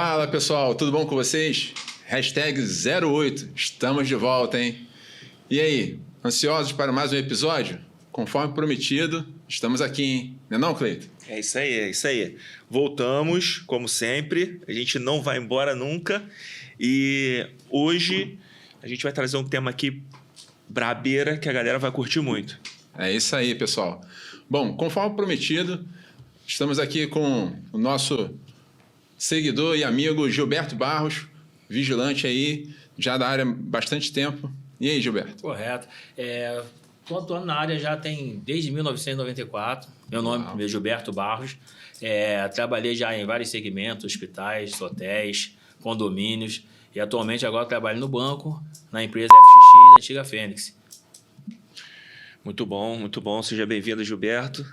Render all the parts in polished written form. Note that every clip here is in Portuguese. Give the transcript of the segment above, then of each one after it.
Fala pessoal, tudo bom com vocês? Hashtag 08, estamos de volta, hein? E aí, ansiosos para mais um episódio? Conforme prometido, estamos aqui, hein? Não é não, Cleiton? É isso aí. Voltamos, como sempre, a gente não vai embora nunca. E hoje a gente vai trazer um tema aqui brabeira que a galera vai curtir muito. É isso aí, pessoal. Bom, conforme prometido, estamos aqui com o nosso seguidor e amigo Gilberto Barros, vigilante aí, já da área há bastante tempo. E aí, Gilberto? Correto. Estou atuando na área já tem desde 1994. Meu nome é Gilberto Barros. Trabalhei já em vários segmentos, hospitais, hotéis, condomínios. E atualmente agora trabalho no banco, na empresa FXX da antiga Fênix. Muito bom. Seja bem-vindo, Gilberto.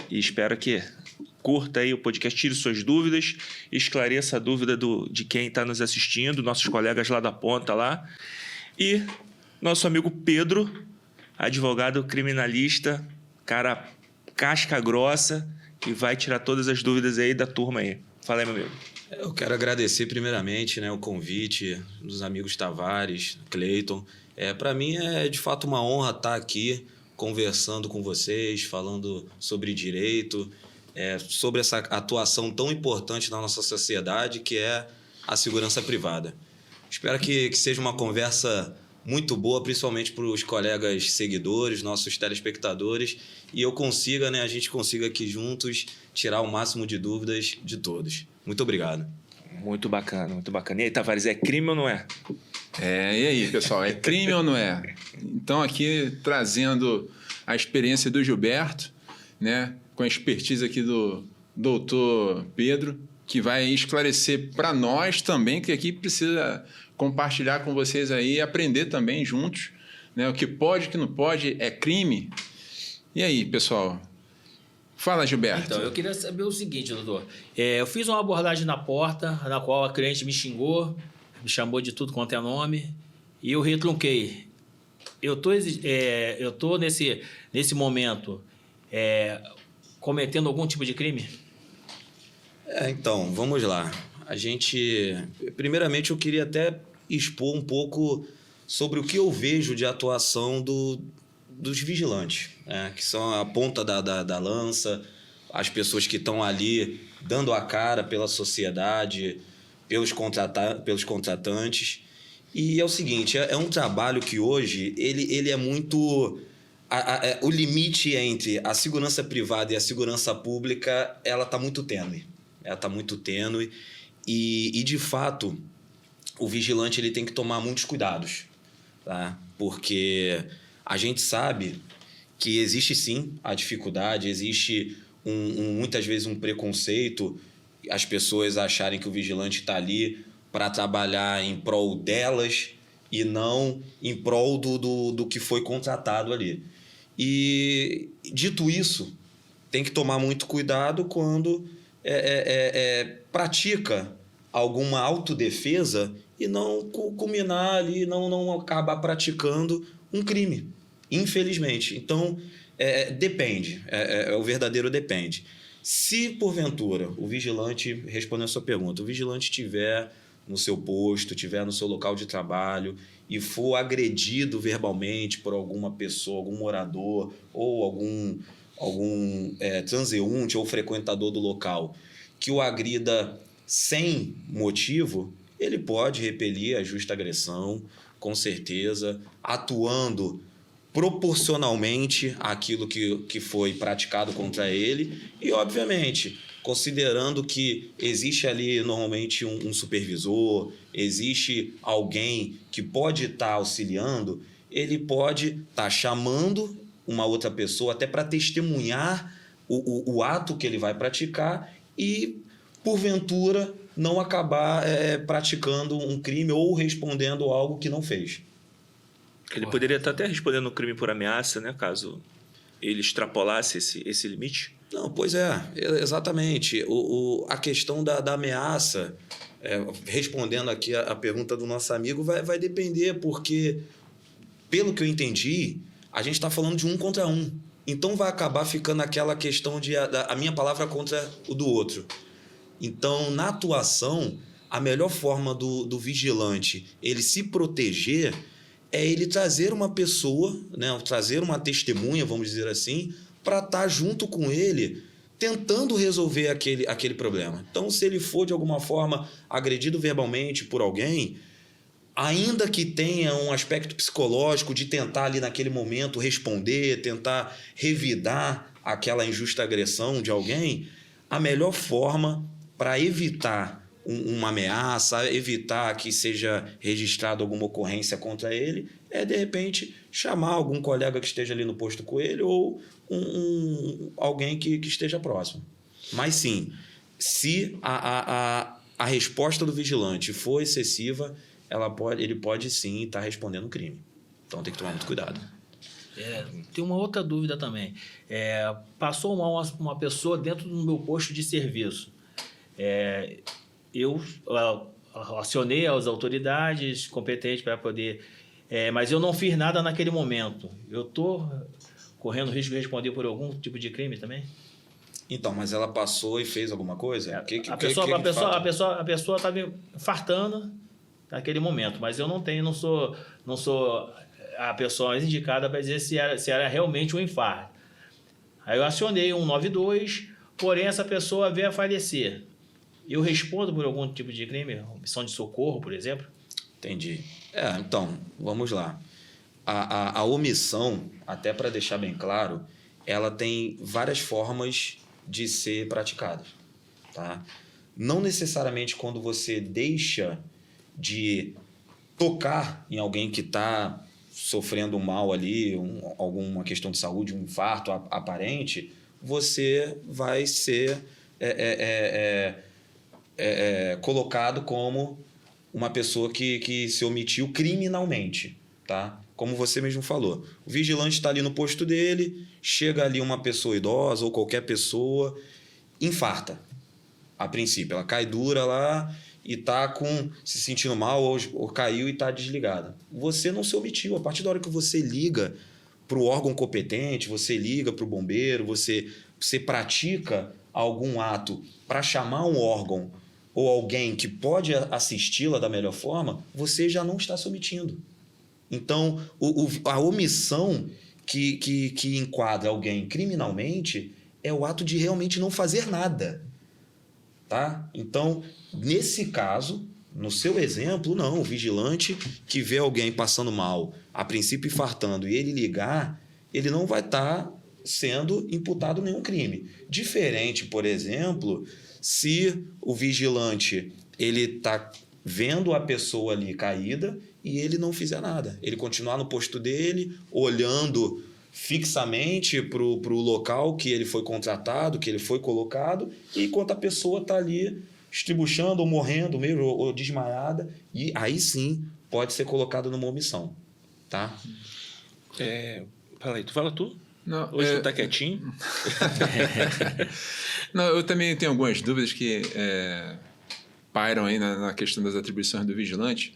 E espero que curta aí o podcast, tire suas dúvidas, esclareça a dúvida de quem está nos assistindo, nossos colegas lá da ponta lá. E nosso amigo Pedro, advogado criminalista, cara casca grossa, que vai tirar todas as dúvidas aí da turma aí. Fala aí, meu amigo. Eu quero agradecer primeiramente, o convite dos amigos Tavares, Cleiton. Para mim é de fato uma honra estar aqui conversando com vocês, falando sobre direito, sobre essa atuação tão importante na nossa sociedade, que é a segurança privada. Espero que seja uma conversa muito boa, principalmente para os colegas seguidores, nossos telespectadores, e a gente consiga aqui juntos tirar o máximo de dúvidas de todos. Muito obrigado. Muito bacana. E aí, Tavares, é crime ou não é? E aí, pessoal, é crime ou não é? Então, aqui trazendo a experiência do Gilberto, com a expertise aqui do doutor Pedro, que vai esclarecer para nós também, que aqui precisa compartilhar com vocês aí e aprender também juntos, o que pode, o que não pode, é crime. E aí, pessoal? Fala, Gilberto. Então, eu queria saber o seguinte, doutor. Eu fiz uma abordagem na porta, na qual a cliente me xingou, me chamou de tudo quanto é nome, e eu retrunquei. Eu tô nesse momento cometendo algum tipo de crime? Então, vamos lá. Primeiramente, eu queria até expor um pouco sobre o que eu vejo de atuação dos vigilantes, que são a ponta da lança, as pessoas que estão ali dando a cara pela sociedade, pelos contratantes. E é o seguinte, é um trabalho que hoje ele é muito... o limite entre a segurança privada e a segurança pública, ela está muito tênue. E, de fato, o vigilante ele tem que tomar muitos cuidados, tá? Porque a gente sabe que existe, sim, a dificuldade, existe muitas vezes um preconceito, as pessoas acharem que o vigilante está ali para trabalhar em prol delas e não em prol do que foi contratado ali. E, dito isso, tem que tomar muito cuidado quando pratica alguma autodefesa e não culminar ali, não acabar praticando um crime, infelizmente. Então, depende, o verdadeiro depende. Se, porventura, o vigilante, respondendo a sua pergunta, o vigilante estiver no seu posto, estiver no seu local de trabalho e for agredido verbalmente por alguma pessoa, algum morador ou algum transeunte ou frequentador do local que o agrida sem motivo, ele pode repelir a justa agressão, com certeza, atuando proporcionalmente àquilo que foi praticado contra ele e, obviamente, considerando que existe ali normalmente um supervisor, existe alguém que pode estar auxiliando, ele pode estar chamando uma outra pessoa até para testemunhar o ato que ele vai praticar e, porventura, não acabar praticando um crime ou respondendo algo que não fez. Ele poderia estar até respondendo um crime por ameaça, caso ele extrapolasse esse limite? Não, pois exatamente. A questão da ameaça, respondendo aqui a pergunta do nosso amigo, vai depender, porque, pelo que eu entendi, a gente está falando de um contra um. Então vai acabar ficando aquela questão de a minha palavra contra o do outro. Então, na atuação, a melhor forma do vigilante ele se proteger é ele trazer uma pessoa, né, trazer uma testemunha, vamos dizer assim, para estar junto com ele, tentando resolver aquele problema. Então, se ele for, de alguma forma, agredido verbalmente por alguém, ainda que tenha um aspecto psicológico de tentar ali naquele momento responder, tentar revidar aquela injusta agressão de alguém, a melhor forma para evitar uma ameaça, evitar que seja registrada alguma ocorrência contra ele, é, de repente, chamar algum colega que esteja ali no posto com ele ou alguém que esteja próximo. Mas, sim, se a resposta do vigilante for excessiva, ele pode, sim, estar respondendo um crime. Então, tem que tomar muito cuidado. Tem uma outra dúvida também. Passou uma pessoa dentro do meu posto de serviço. Eu acionei as autoridades competentes para poder... mas eu não fiz nada naquele momento. Eu estou correndo risco de responder por algum tipo de crime também? Então, mas ela passou e fez alguma coisa? A pessoa estava infartando naquele momento, mas eu não sou a pessoa mais indicada para dizer se era realmente um infarto. Aí eu acionei 192, porém essa pessoa veio a falecer. Eu respondo por algum tipo de crime? Omissão de socorro, por exemplo? Entendi. Então, vamos lá. A omissão, até para deixar bem claro, ela tem várias formas de ser praticada. Tá? Não necessariamente quando você deixa de tocar em alguém que está sofrendo mal ali, alguma questão de saúde, um infarto aparente, você vai ser colocado como uma pessoa que se omitiu criminalmente, tá? Como você mesmo falou. O vigilante está ali no posto dele, chega ali uma pessoa idosa ou qualquer pessoa, infarta. A princípio, ela cai dura lá e está se sentindo mal ou caiu e está desligada. Você não se omitiu. A partir da hora que você liga para o órgão competente, você liga para o bombeiro, você pratica algum ato para chamar um órgão ou alguém que pode assisti-la da melhor forma, você já não está se omitindo. Então, a omissão que enquadra alguém criminalmente é o ato de realmente não fazer nada. Tá? Então, nesse caso, no seu exemplo, não. O vigilante que vê alguém passando mal, a princípio infartando, e ele ligar, ele não vai estar sendo imputado nenhum crime. Diferente, por exemplo, se o vigilante ele está vendo a pessoa ali caída e ele não fizer nada. Ele continuar no posto dele, olhando fixamente para o local que ele foi contratado, que ele foi colocado, e enquanto a pessoa está ali estribuchando ou morrendo mesmo, ou desmaiada, e aí sim pode ser colocado numa omissão. Tá? Fala aí, fala tu? Não, hoje tu tá quietinho? Não, eu também tenho algumas dúvidas que pairam aí na questão das atribuições do vigilante.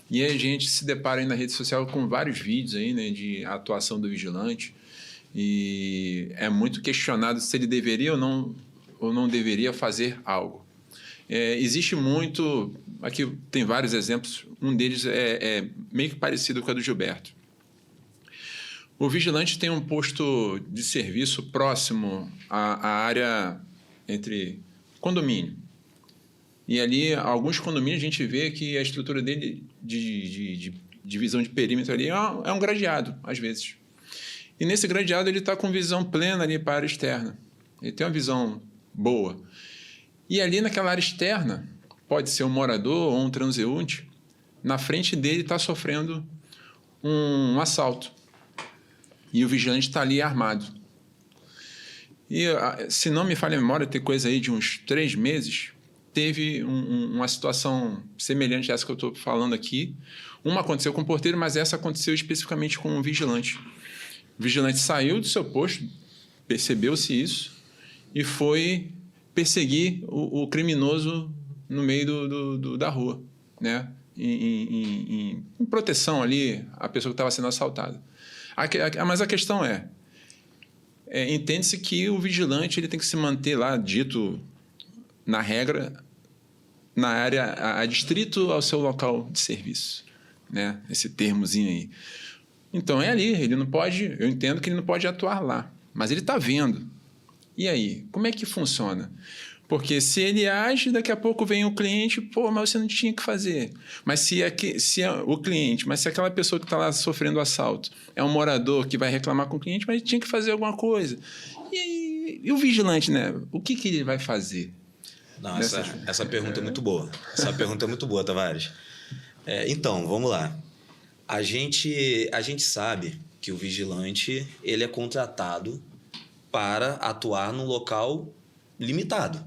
E a gente se depara aí na rede social com vários vídeos aí, né, de atuação do vigilante. E é muito questionado se ele deveria ou não deveria fazer algo. Existe muito... Aqui tem vários exemplos. Um deles é meio que parecido com a do Gilberto. O vigilante tem um posto de serviço próximo à área entre condomínio. E ali, alguns condomínios, a gente vê que a estrutura dele de divisão de perímetro ali é um gradeado, às vezes. E nesse gradeado ele está com visão plena ali para a área externa. Ele tem uma visão boa. E ali naquela área externa, pode ser um morador ou um transeunte, na frente dele está sofrendo um assalto. E o vigilante está ali armado. E, se não me falha a memória, tem coisa aí de uns 3 meses, teve uma situação semelhante a essa que eu estou falando aqui. Uma aconteceu com o porteiro, mas essa aconteceu especificamente com um vigilante. O vigilante saiu do seu posto, percebeu-se isso, e foi perseguir o criminoso no meio da rua, né? Em proteção ali à pessoa que estava sendo assaltada. Mas a questão entende-se que o vigilante ele tem que se manter lá, dito na regra, na área adstrito ao seu local de serviço, né? Esse termozinho aí. Então, é ali, ele não pode... Eu entendo que ele não pode atuar lá, mas ele está vendo. E aí, como é que funciona? Porque se ele age, daqui a pouco vem o cliente, pô, mas você não tinha que fazer. Mas se o cliente, mas se aquela pessoa que está lá sofrendo assalto é um morador que vai reclamar com o cliente, mas ele tinha que fazer alguma coisa. E o vigilante, né? O que ele vai fazer? Não, essa pergunta é muito boa. Essa pergunta é muito boa, Tavares. Então, vamos lá. A gente sabe que o vigilante ele é contratado para atuar num local limitado.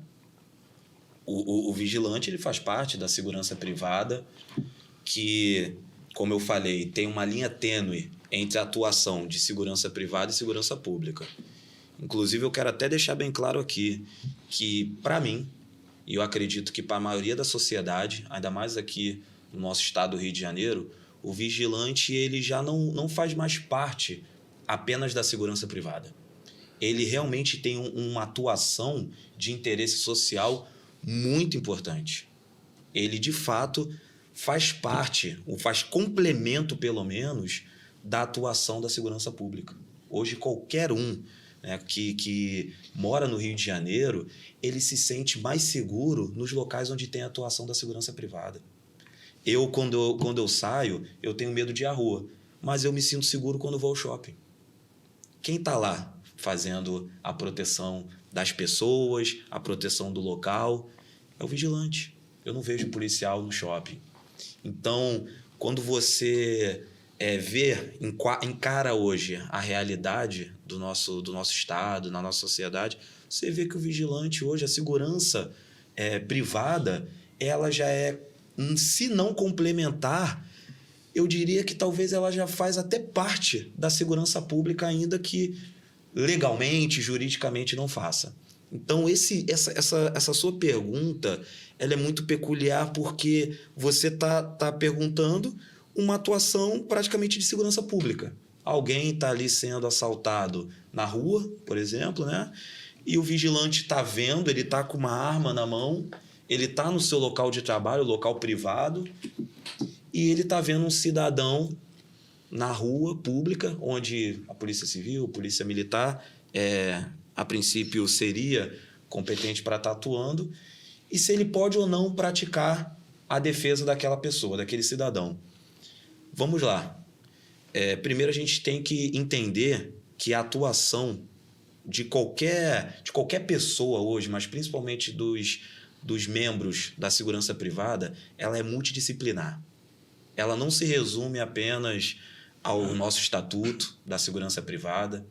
O vigilante ele faz parte da segurança privada, que, como eu falei, tem uma linha tênue entre a atuação de segurança privada e segurança pública. Inclusive, eu quero até deixar bem claro aqui que, para mim, e eu acredito que para a maioria da sociedade, ainda mais aqui no nosso estado do Rio de Janeiro, o vigilante ele já não faz mais parte apenas da segurança privada. Ele realmente tem uma atuação de interesse social muito importante. Ele, de fato, faz parte, ou faz complemento, pelo menos, da atuação da segurança pública. Hoje, qualquer um, né, que mora no Rio de Janeiro, ele se sente mais seguro nos locais onde tem a atuação da segurança privada. Quando eu saio, eu tenho medo de ir à rua, mas eu me sinto seguro quando eu vou ao shopping. Quem está lá fazendo a proteção das pessoas, a proteção do local, é o vigilante. Eu não vejo policial no shopping. Então, quando você encara hoje a realidade do nosso estado, na nossa sociedade, você vê que o vigilante hoje, a segurança privada, ela já é, se não complementar, eu diria que talvez ela já faz até parte da segurança pública, ainda que legalmente, juridicamente não faça. Então, essa sua pergunta ela é muito peculiar, porque você tá perguntando uma atuação praticamente de segurança pública. Alguém está ali sendo assaltado na rua, por exemplo, né? E o vigilante está vendo, ele está com uma arma na mão, ele está no seu local de trabalho, local privado, e ele está vendo um cidadão na rua pública, onde a Polícia Civil, a Polícia Militar, a princípio seria competente para estar atuando, e se ele pode ou não praticar a defesa daquela pessoa, daquele cidadão. Vamos lá. Primeiro a gente tem que entender que a atuação de qualquer pessoa hoje, mas principalmente dos membros da segurança privada, ela é multidisciplinar. Ela não se resume apenas ao nosso estatuto da segurança privada.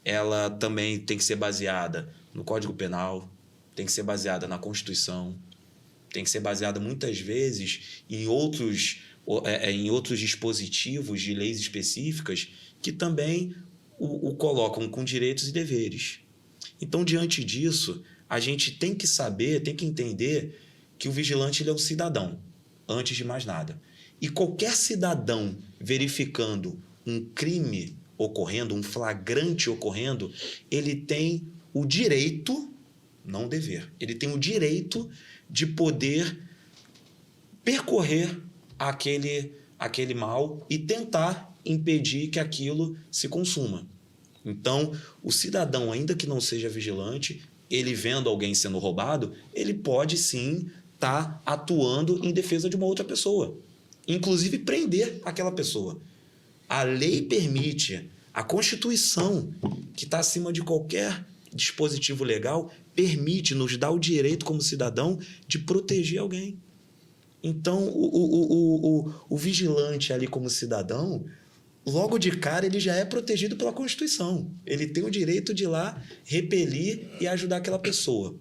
Ela também tem que ser baseada no Código Penal, tem que ser baseada na Constituição, tem que ser baseada muitas vezes em outros dispositivos de leis específicas que também o colocam com direitos e deveres. Então, diante disso, a gente tem que saber, tem que entender que o vigilante ele é um cidadão, antes de mais nada. E qualquer cidadão verificando um crime ocorrendo, um flagrante ocorrendo, ele tem o direito, não o dever, ele tem o direito de poder percorrer aquele mal e tentar impedir que aquilo se consuma. Então, o cidadão, ainda que não seja vigilante, ele vendo alguém sendo roubado, ele pode sim estar atuando em defesa de uma outra pessoa, inclusive prender aquela pessoa. A lei permite, a Constituição, que está acima de qualquer dispositivo legal, permite, nos dá o direito como cidadão de proteger alguém. Então, o vigilante ali como cidadão, logo de cara, ele já é protegido pela Constituição. Ele tem o direito de ir lá, repelir e ajudar aquela pessoa.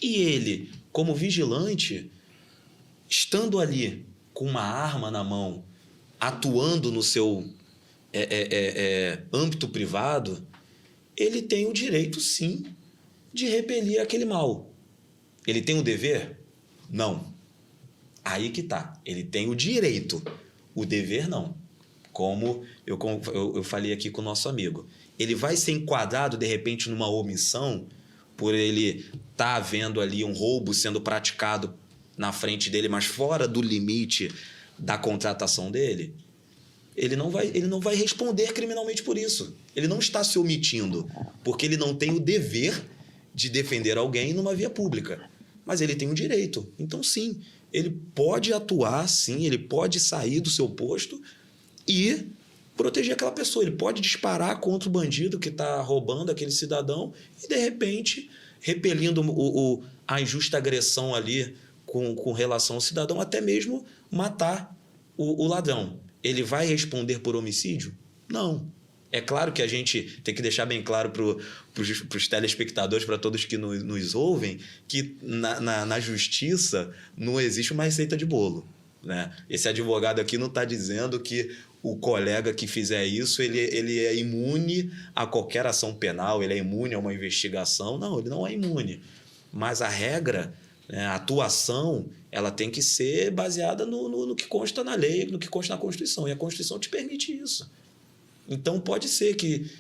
E ele, como vigilante, estando ali com uma arma na mão, atuando no seu âmbito privado, ele tem o direito, sim, de repelir aquele mal. Ele tem o dever? Não. Aí que tá. Ele tem o direito. O dever, não. Como eu falei aqui com o nosso amigo. Ele vai ser enquadrado, de repente, numa omissão, por ele estar vendo ali um roubo sendo praticado na frente dele, mas fora do limite da contratação dele, ele não vai responder criminalmente por isso. Ele não está se omitindo, porque ele não tem o dever de defender alguém numa via pública. Mas ele tem um direito. Então, sim, ele pode atuar, sim, ele pode sair do seu posto e proteger aquela pessoa. Ele pode disparar contra o bandido que está roubando aquele cidadão e, de repente, repelindo a injusta agressão ali com relação ao cidadão, até mesmo matar o ladrão. Ele vai responder por homicídio? Não. É claro que a gente tem que deixar bem claro para os telespectadores, para todos que nos ouvem, que na justiça não existe uma receita de bolo, né? Esse advogado aqui não está dizendo que o colega que fizer isso ele é imune a qualquer ação penal, ele é imune a uma investigação. Não, ele não é imune. Mas a regra, né, a atuação, ela tem que ser baseada no que consta na lei, no que consta na Constituição. E a Constituição te permite isso. Então, pode ser que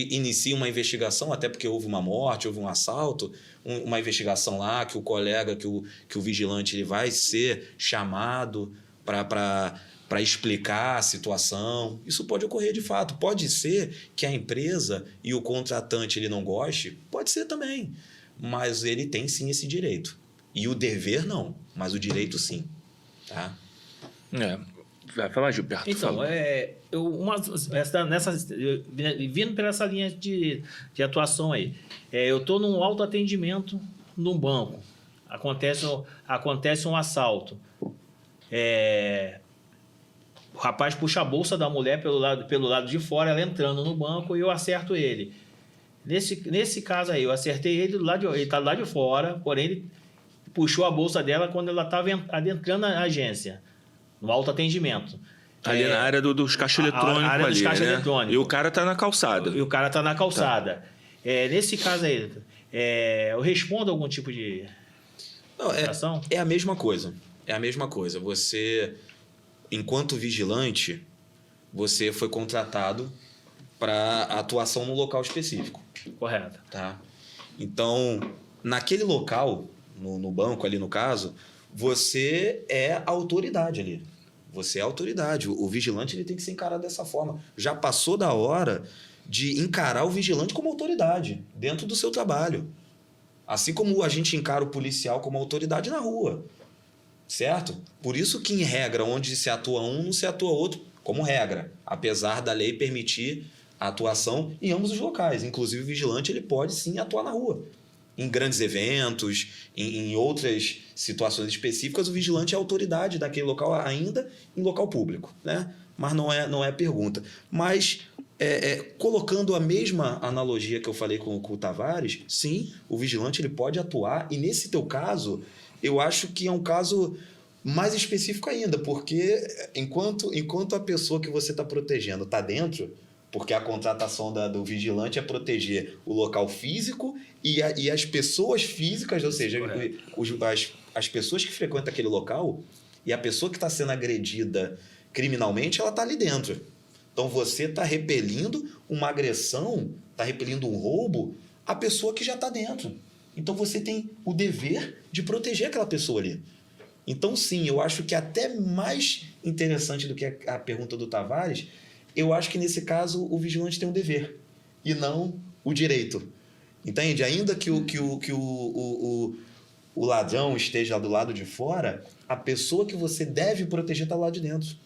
inicie uma investigação, até porque houve uma morte, houve um assalto, uma investigação lá, que o colega, que o vigilante ele vai ser chamado para explicar a situação. Isso pode ocorrer de fato. Pode ser que a empresa e o contratante ele não goste, pode ser também. Mas ele tem sim esse direito. E o dever não, mas o direito sim. Tá? Vai falar, Gilberto. Então, vindo por essa linha de atuação aí, eu estou num autoatendimento num banco, acontece um assalto, o rapaz puxa a bolsa da mulher pelo lado de fora, ela entrando no banco, e eu acerto ele. Nesse caso aí, eu acertei ele ele está do lado de fora, porém ele puxou a bolsa dela quando ela estava adentrando a agência, no autoatendimento. Ali na área dos caixas eletrônicos. A área dos caixas né? eletrônicos. E o cara está na calçada. Tá. Nesse caso aí, eu respondo algum tipo de ação? É a mesma coisa. É a mesma coisa. Você, enquanto vigilante, você foi contratado para atuação no local específico. Correto. Tá? Então, naquele local, no banco ali no caso, você é a autoridade ali. Você é a autoridade. O vigilante ele tem que ser encarado dessa forma. Já passou da hora de encarar o vigilante como autoridade dentro do seu trabalho. Assim como a gente encara o policial como autoridade na rua. Certo? Por isso que, em regra, onde se atua um, não se atua outro, como regra. Apesar da lei permitir a atuação em ambos os locais. Inclusive, o vigilante ele pode, sim, atuar na rua. Em grandes eventos, em outras situações específicas, o vigilante é autoridade daquele local, ainda em local público, né? Mas não é pergunta. Mas, colocando a mesma analogia que eu falei com o Tavares, sim, o vigilante ele pode atuar, e nesse teu caso, eu acho que é um caso mais específico ainda, porque enquanto a pessoa que você está protegendo está dentro, porque a contratação do vigilante é proteger o local físico e as pessoas físicas, ou seja, as pessoas que frequentam aquele local, e a pessoa que está sendo agredida criminalmente, ela está ali dentro. Então, você está repelindo uma agressão, está repelindo um roubo, a pessoa que já está dentro. Então, você tem o dever de proteger aquela pessoa ali. Então, sim, eu acho que até mais interessante do que a pergunta do Tavares, eu acho que, nesse caso, o vigilante tem um dever e não o direito. Entende? Ainda que o ladrão esteja do lado de fora, a pessoa que você deve proteger está lá de dentro.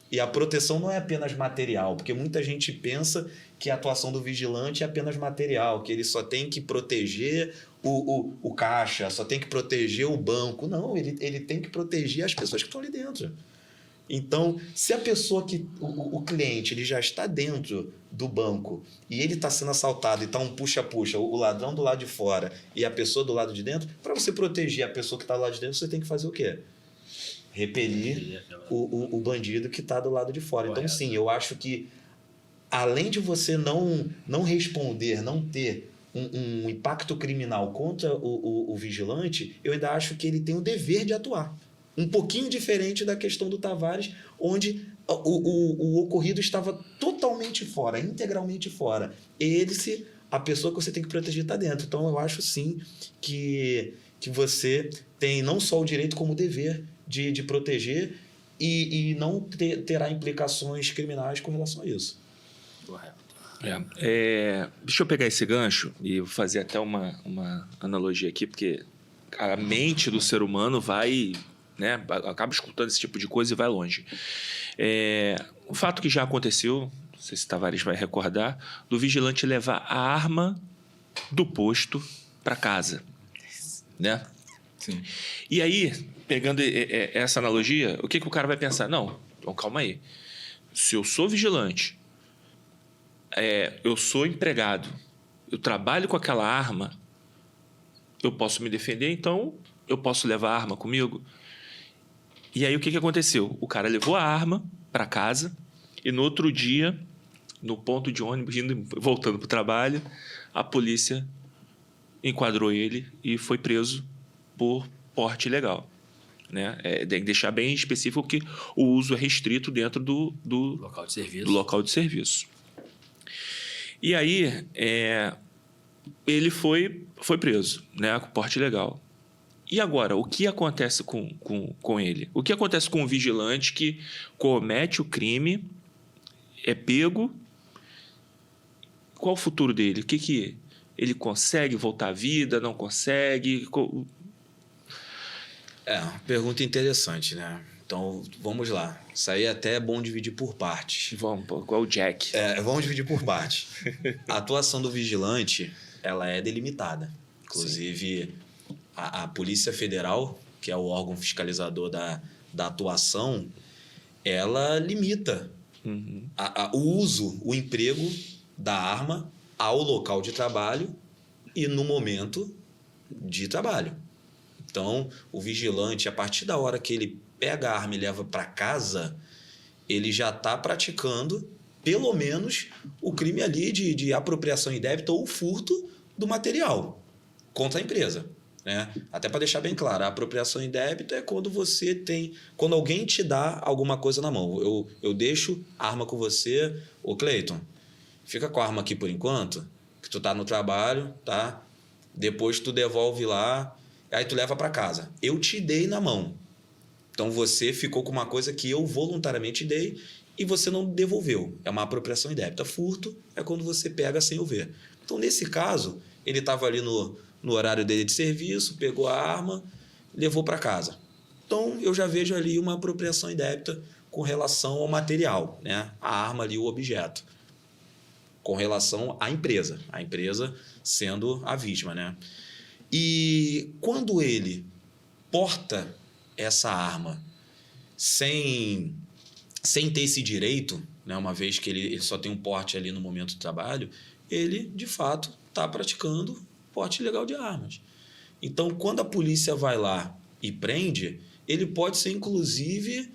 E a proteção não é apenas material, porque muita gente pensa que a atuação do vigilante é apenas material, que ele só tem que proteger o caixa, só tem que proteger o banco. Não, ele tem que proteger as pessoas que estão ali dentro. Então, se a pessoa o cliente ele já está dentro do banco e ele está sendo assaltado e está um puxa-puxa, o ladrão do lado de fora e a pessoa do lado de dentro, para você proteger a pessoa que está do lado de dentro, você tem que fazer o quê? Repelir o bandido que está do lado de fora. Então, sim, eu acho que, além de você não responder, não ter um impacto criminal contra o vigilante, eu ainda acho que ele tem o dever de atuar. Um pouquinho diferente da questão do Tavares, onde o ocorrido estava totalmente fora, integralmente fora. A pessoa que você tem que proteger está dentro. Então, eu acho sim que que você tem não só o direito como o dever de proteger e não terá implicações criminais com relação a isso. Correto. Deixa eu pegar esse gancho e fazer até uma analogia aqui, porque a mente do ser humano vai, né, acaba escutando esse tipo de coisa e vai longe. O fato que já aconteceu, não sei se Tavares vai recordar, do vigilante levar a arma do posto para casa, né? Sim. E aí, pegando essa analogia, o que o cara vai pensar? Não, então calma aí. Se eu sou vigilante, eu sou empregado, eu trabalho com aquela arma, eu posso me defender, então eu posso levar a arma comigo? E aí o que aconteceu? O cara levou a arma para casa e no outro dia, no ponto de ônibus, voltando para o trabalho, a polícia enquadrou ele e foi preso por porte ilegal. Né? Tem que deixar bem específico que o uso é restrito dentro do Local de serviço. do local de serviço. E aí, ele foi preso, né, com porte ilegal. E agora, o que acontece com ele? O que acontece com o vigilante que comete o crime, é pego? Qual o futuro dele? O que ele consegue voltar à vida, não consegue? Pergunta interessante, né? Então, vamos lá. Isso aí até é bom dividir por partes. Vamos, igual o Jack. Vamos dividir por partes. A atuação do vigilante, ela é delimitada. Inclusive, a Polícia Federal, que é o órgão fiscalizador da atuação, ela limita o uso, o emprego da arma ao local de trabalho e no momento de trabalho. Então, o vigilante, a partir da hora que ele pega a arma e leva para casa, ele já está praticando, pelo menos, o crime ali de apropriação indébita ou furto do material contra a empresa. Né? Até para deixar bem claro, a apropriação indébita é quando alguém te dá alguma coisa na mão. Eu deixo a arma com você, ô Cleiton, fica com a arma aqui por enquanto, que tu tá no trabalho, tá? Depois tu devolve lá, aí tu leva para casa. Eu te dei na mão. Então, você ficou com uma coisa que eu voluntariamente dei e você não devolveu. É uma apropriação indébita. Furto é quando você pega sem eu ver. Então, nesse caso, ele estava ali no horário dele de serviço, pegou a arma, levou para casa. Então, eu já vejo ali uma apropriação indébita com relação ao material, né? A arma ali, o objeto. Com relação à empresa. A empresa sendo a vítima, né? E quando ele porta essa arma sem ter esse direito, né, uma vez que ele só tem um porte ali no momento do trabalho, ele, de fato, está praticando porte ilegal de armas. Então, quando a polícia vai lá e prende, ele pode ser, inclusive,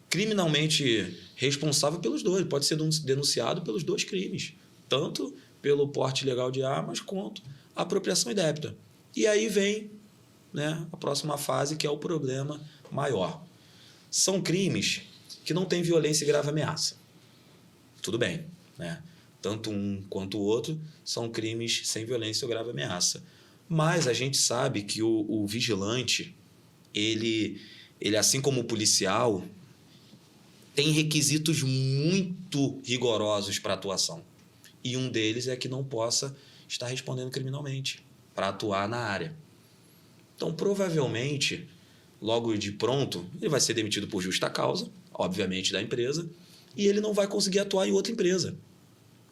criminalmente responsável pelos dois. Ele pode ser denunciado pelos dois crimes, tanto pelo porte ilegal de armas quanto a apropriação indébita. E aí vem, né, a próxima fase, que é o problema maior. São crimes que não têm violência e grave ameaça. Tudo bem, né? Tanto um quanto o outro são crimes sem violência ou grave ameaça. Mas a gente sabe que o vigilante, ele, assim como o policial, tem requisitos muito rigorosos para atuação. E um deles é que não possa estar respondendo criminalmente para atuar na área. Então, provavelmente, logo de pronto, ele vai ser demitido por justa causa, obviamente, da empresa, e ele não vai conseguir atuar em outra empresa,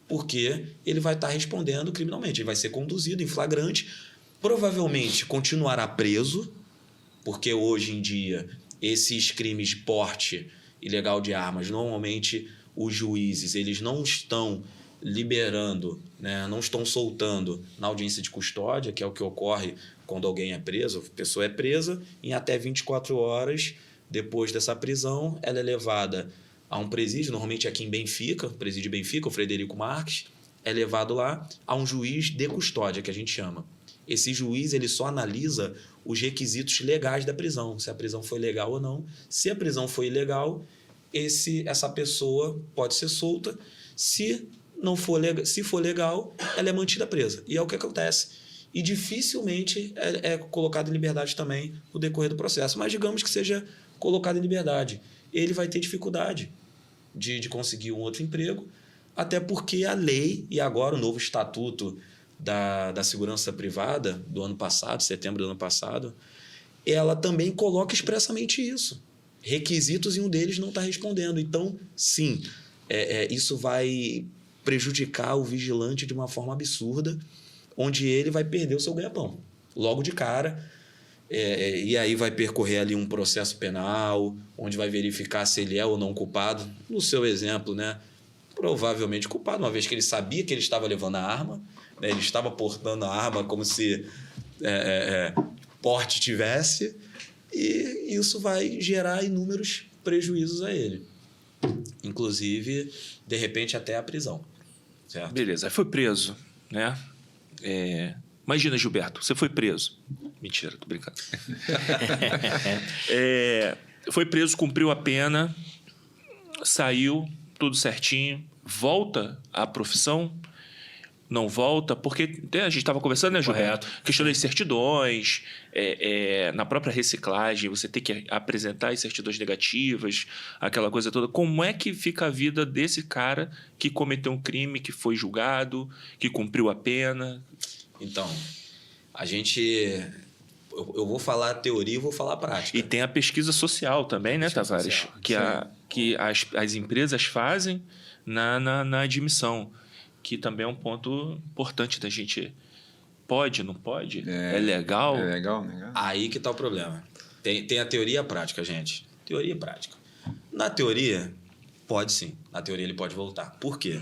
porque ele vai estar respondendo criminalmente. Ele vai ser conduzido em flagrante, provavelmente continuará preso, porque hoje em dia esses crimes de porte ilegal de armas, normalmente os juízes eles não estão liberando, né, não estão soltando na audiência de custódia, que é o que ocorre quando alguém é preso. A pessoa é presa, em até 24 horas depois dessa prisão, ela é levada a um presídio, normalmente aqui em Benfica, presídio Benfica, o Frederico Marques, é levado lá a um juiz de custódia, que a gente chama. Esse juiz ele só analisa os requisitos legais da prisão, se a prisão foi legal ou não. Se a prisão foi ilegal, essa pessoa pode ser solta. Se for legal, ela é mantida presa. E é o que acontece. e dificilmente é colocado em liberdade também no decorrer do processo. Mas digamos que seja colocado em liberdade. Ele vai ter dificuldade de conseguir um outro emprego, até porque a lei e agora o novo estatuto da segurança privada do ano passado, setembro do ano passado, ela também coloca expressamente isso. Requisitos e um deles não está respondendo. Então, sim, isso vai prejudicar o vigilante de uma forma absurda, onde ele vai perder o seu ganha-pão logo de cara. E aí vai percorrer ali um processo penal, onde vai verificar se ele é ou não culpado. No seu exemplo, né? Provavelmente culpado, uma vez que ele sabia que ele estava levando a arma, né? Ele estava portando a arma como se porte tivesse, e isso vai gerar inúmeros prejuízos a ele. Inclusive, de repente, até a prisão. Certo? Beleza, aí foi preso, né? Imagina, Gilberto, você foi preso. Mentira, tô brincando. Foi preso, cumpriu a pena, saiu, tudo certinho, volta à profissão, não volta, porque a gente estava conversando, né, Gilberto? Questão das certidões, na própria reciclagem, você tem que apresentar as certidões negativas, aquela coisa toda. Como é que fica a vida desse cara que cometeu um crime, que foi julgado, que cumpriu a pena? Então, eu vou falar a teoria e vou falar a prática. E tem a pesquisa social também, né, Tavares? Que as empresas fazem na admissão, que também é um ponto importante da gente. Pode, não pode? É legal? É legal, né? Aí que está o problema. Tem a teoria e a prática, gente. Teoria e prática. Na teoria, pode sim. Na teoria ele pode voltar. Por quê?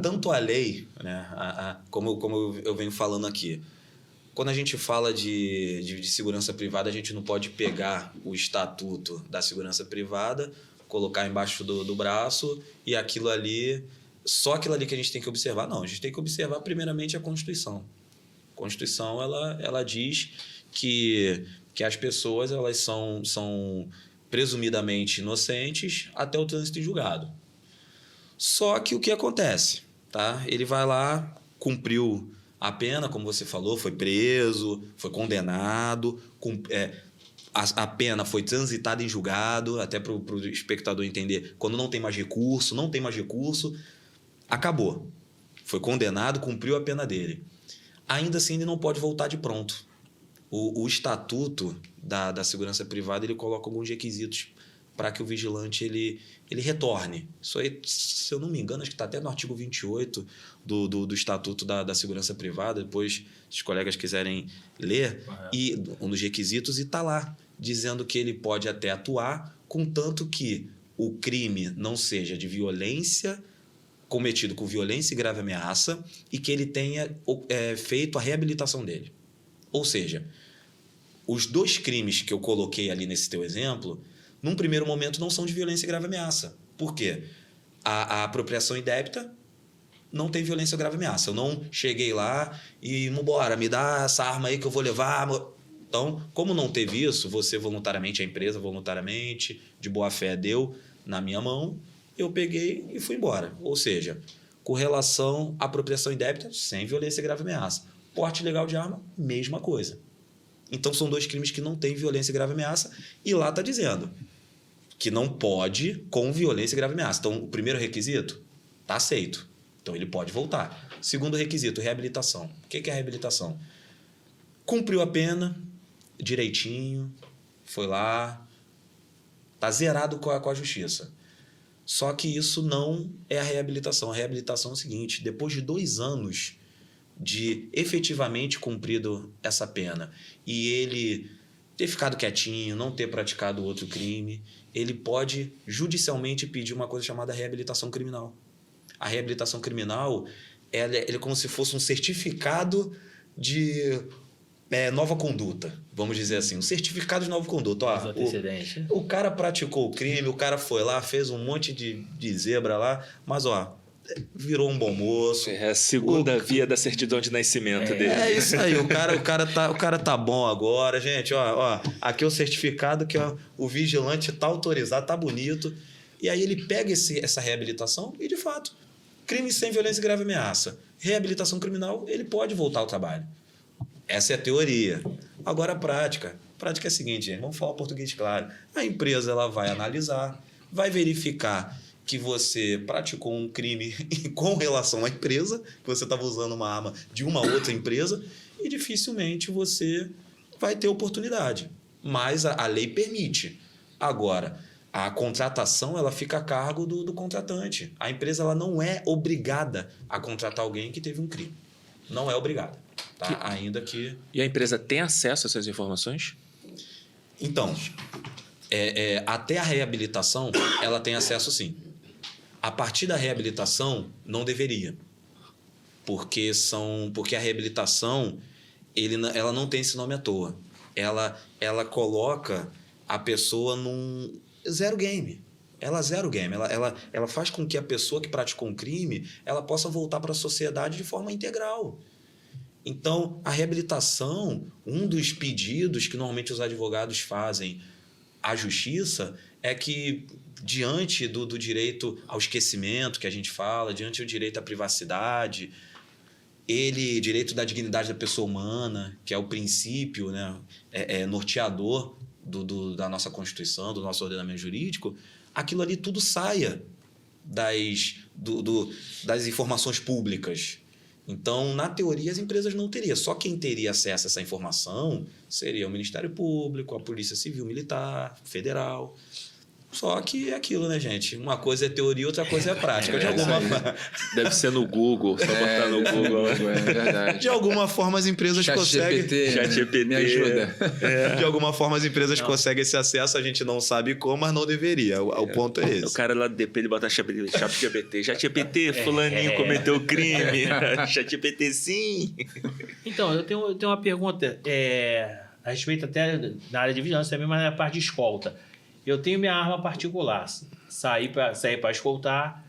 Tanto a lei, né, como eu venho falando aqui, quando a gente fala de segurança privada, a gente não pode pegar o estatuto da segurança privada, colocar embaixo do braço e só aquilo ali que a gente tem que observar. Não, a gente tem que observar primeiramente a Constituição. A Constituição ela diz que as pessoas elas são presumidamente inocentes até o trânsito em julgado. Só que o que acontece? Tá? Ele vai lá, cumpriu a pena, como você falou, foi preso, foi condenado, a pena foi transitada em julgado, até para o espectador entender, quando não tem mais recurso, acabou. Foi condenado, cumpriu a pena dele. Ainda assim, ele não pode voltar de pronto. O estatuto da segurança privada ele coloca alguns requisitos para que o vigilante ele retorne. Isso aí, se eu não me engano, acho que está até no artigo 28 do Estatuto da Segurança Privada. Depois, se os colegas quiserem ler, e um dos requisitos, e está lá, dizendo que ele pode até atuar, contanto que o crime não seja de violência, cometido com violência e grave ameaça, e que ele tenha feito a reabilitação dele. Ou seja, os dois crimes que eu coloquei ali nesse teu exemplo, num primeiro momento, não são de violência e grave ameaça. Por quê? A apropriação indébita não tem violência ou grave ameaça. Eu não cheguei lá e, vambora, me dá essa arma aí que eu vou levar. Então, como não teve isso, você voluntariamente, a empresa voluntariamente, de boa fé, deu na minha mão, eu peguei e fui embora. Ou seja, com relação à apropriação indébita, sem violência e grave ameaça. Porte ilegal de arma, mesma coisa. Então, são dois crimes que não têm violência e grave ameaça, e lá está dizendo que não pode com violência e grave ameaça. Então, o primeiro requisito está aceito. Então, ele pode voltar. Segundo requisito, reabilitação. O que é reabilitação? Cumpriu a pena direitinho, foi lá, está zerado com a justiça. Só que isso não é a reabilitação. A reabilitação é o seguinte, depois de 2 anos de efetivamente cumprido essa pena e ele ter ficado quietinho, não ter praticado outro crime, ele pode judicialmente pedir uma coisa chamada reabilitação criminal. A reabilitação criminal ela é como se fosse um certificado de nova conduta, vamos dizer assim, um certificado de nova conduta. Ó, o cara praticou o crime, o cara foi lá, fez um monte de zebra lá, mas virou um bom moço. É a segunda via da certidão de nascimento dele. É isso aí, o cara tá bom agora, gente. Ó, aqui é o certificado que o vigilante tá autorizado, tá bonito. E aí ele pega essa reabilitação e, de fato, crime sem violência e grave ameaça. reabilitação criminal, ele pode voltar ao trabalho. Essa é a teoria. Agora a prática. A prática é a seguinte, gente, vamos falar português claro. A empresa ela vai analisar, vai verificar que você praticou um crime com relação à empresa, que você estava usando uma arma de uma outra empresa, e dificilmente você vai ter oportunidade. Mas a lei permite. Agora, a contratação ela fica a cargo do contratante. A empresa ela não é obrigada a contratar alguém que teve um crime. Não é obrigada. Tá? Ainda que... E a empresa tem acesso a essas informações? Então, até a reabilitação, ela tem acesso sim. A partir da reabilitação, não deveria. Porque a reabilitação ela não tem esse nome à toa. Ela coloca a pessoa num zero game. Ela zero game. Ela faz com que a pessoa que praticou um crime ela possa voltar para a sociedade de forma integral. Então, a reabilitação, um dos pedidos que normalmente os advogados fazem à justiça é que, diante do direito ao esquecimento que a gente fala, diante do direito à privacidade, direito da dignidade da pessoa humana, que é o princípio, né, norteador da nossa Constituição, do nosso ordenamento jurídico, aquilo ali tudo saia das informações públicas. Então, na teoria, as empresas não teriam. Só quem teria acesso a essa informação seria o Ministério Público, a Polícia Civil Militar, Federal. Só que é aquilo, né, gente? Uma coisa é teoria, outra coisa é prática. Deve ser no Google, só botar no Google. É verdade. De alguma forma, as empresas conseguem... ChatGPT me ajuda. De alguma forma, as empresas conseguem esse acesso, a gente não sabe como, mas não deveria. O ponto é esse. O cara lá do DP, ele bota ChatGPT. ChatGPT, fulaninho cometeu crime. ChatGPT, sim. Então, eu tenho uma pergunta a respeito até da área de vigilância também, mas na parte de escolta. Eu tenho minha arma particular, saí para escoltar,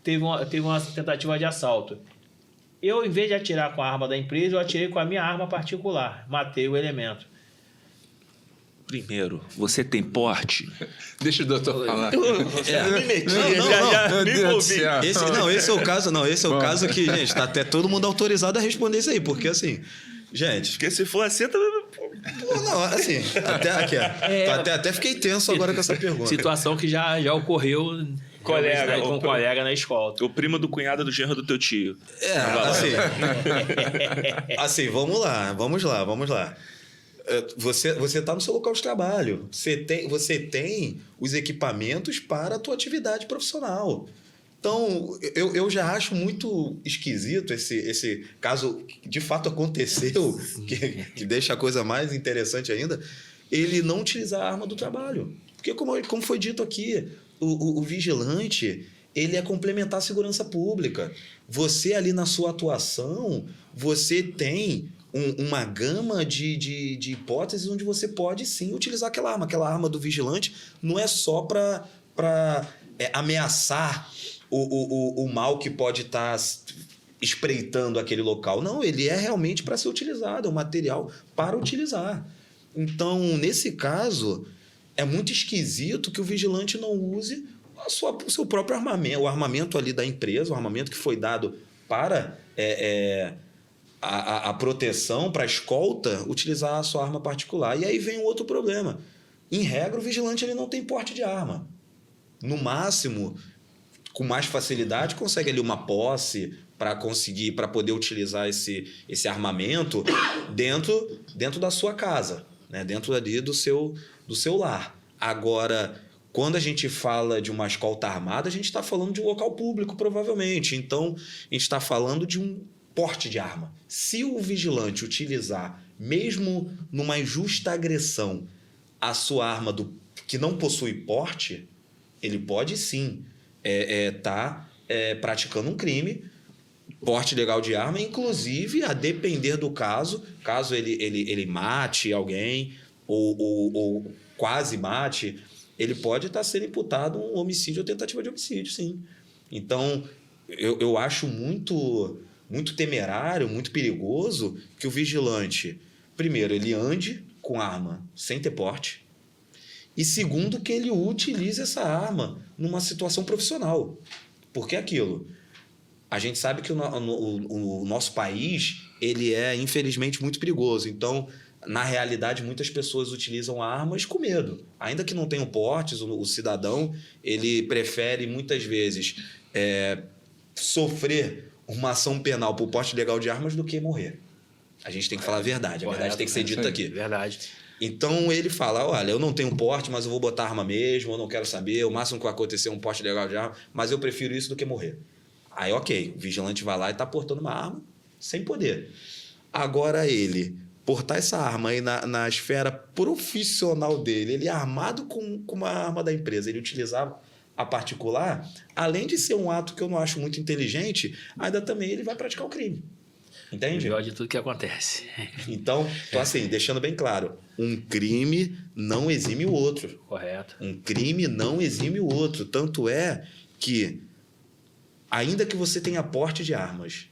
teve uma tentativa de assalto. Eu, em vez de atirar com a arma da empresa, eu atirei com a minha arma particular, matei o elemento. Primeiro, você tem porte? Deixa o doutor falar. Me meti, Meu me Deus do envolvi. céu. Esse é o caso, caso que, gente, está até todo mundo autorizado a responder isso aí, porque assim, gente... Porque se for assim, Não, assim, até fiquei tenso agora com essa pergunta. Situação que já ocorreu com um colega na escola. O primo do cunhado do genro do teu tio. Assim, vamos lá. Você está no seu local de trabalho. Você tem os equipamentos para a tua atividade profissional. Então, eu já acho muito esquisito esse caso que de fato aconteceu, que deixa a coisa mais interessante ainda, ele não utilizar a arma do trabalho. Porque, como foi dito aqui, o vigilante ele é complementar a segurança pública. Você ali na sua atuação, você tem uma gama de hipóteses onde você pode sim utilizar aquela arma. Aquela arma do vigilante não é só para ameaçar o mal que pode estar espreitando aquele local. Não, ele é realmente para ser utilizado, é um material para utilizar. Então, nesse caso, é muito esquisito que o vigilante não use o seu próprio armamento, o armamento ali da empresa, o armamento que foi dado para a proteção, para a escolta, utilizar a sua arma particular. E aí vem um outro problema. Em regra, o vigilante ele não tem porte de arma. No máximo, com mais facilidade, consegue ali uma posse para poder utilizar esse armamento dentro da sua casa, né? Dentro ali do seu lar. Agora, quando a gente fala de uma escolta armada, a gente está falando de um local público, provavelmente. Então, a gente está falando de um porte de arma. Se o vigilante utilizar, mesmo numa injusta agressão, a sua arma que não possui porte, ele pode sim tá praticando um crime, porte legal de arma, inclusive a depender do caso ele mate alguém ou quase mate, ele pode estar sendo imputado um homicídio ou tentativa de homicídio, sim. Então, eu acho muito, muito temerário, muito perigoso que o vigilante, primeiro, ele ande com arma sem ter porte, e segundo, que ele utilize essa arma numa situação profissional. Porque é aquilo. A gente sabe que o nosso país, ele é, infelizmente, muito perigoso. Então, na realidade, muitas pessoas utilizam armas com medo. Ainda que não tenham portes, o cidadão, ele prefere, muitas vezes, sofrer uma ação penal por porte ilegal de armas do que morrer. A gente tem que falar a verdade. A verdade tem que ser dita aqui. Verdade. Então, ele fala, olha, eu não tenho porte, mas eu vou botar arma mesmo, eu não quero saber, o máximo que vai acontecer é um porte ilegal de arma, mas eu prefiro isso do que morrer. Aí, ok, o vigilante vai lá e está portando uma arma sem poder. Agora, ele portar essa arma aí na esfera profissional dele, ele é armado com uma arma da empresa, ele utilizava a particular, além de ser um ato que eu não acho muito inteligente, ainda também ele vai praticar o crime. Entende? O pior de tudo que acontece. Então, assim, deixando bem claro, um crime não exime o outro. Correto. Um crime não exime o outro. Tanto é que, ainda que você tenha porte de armas,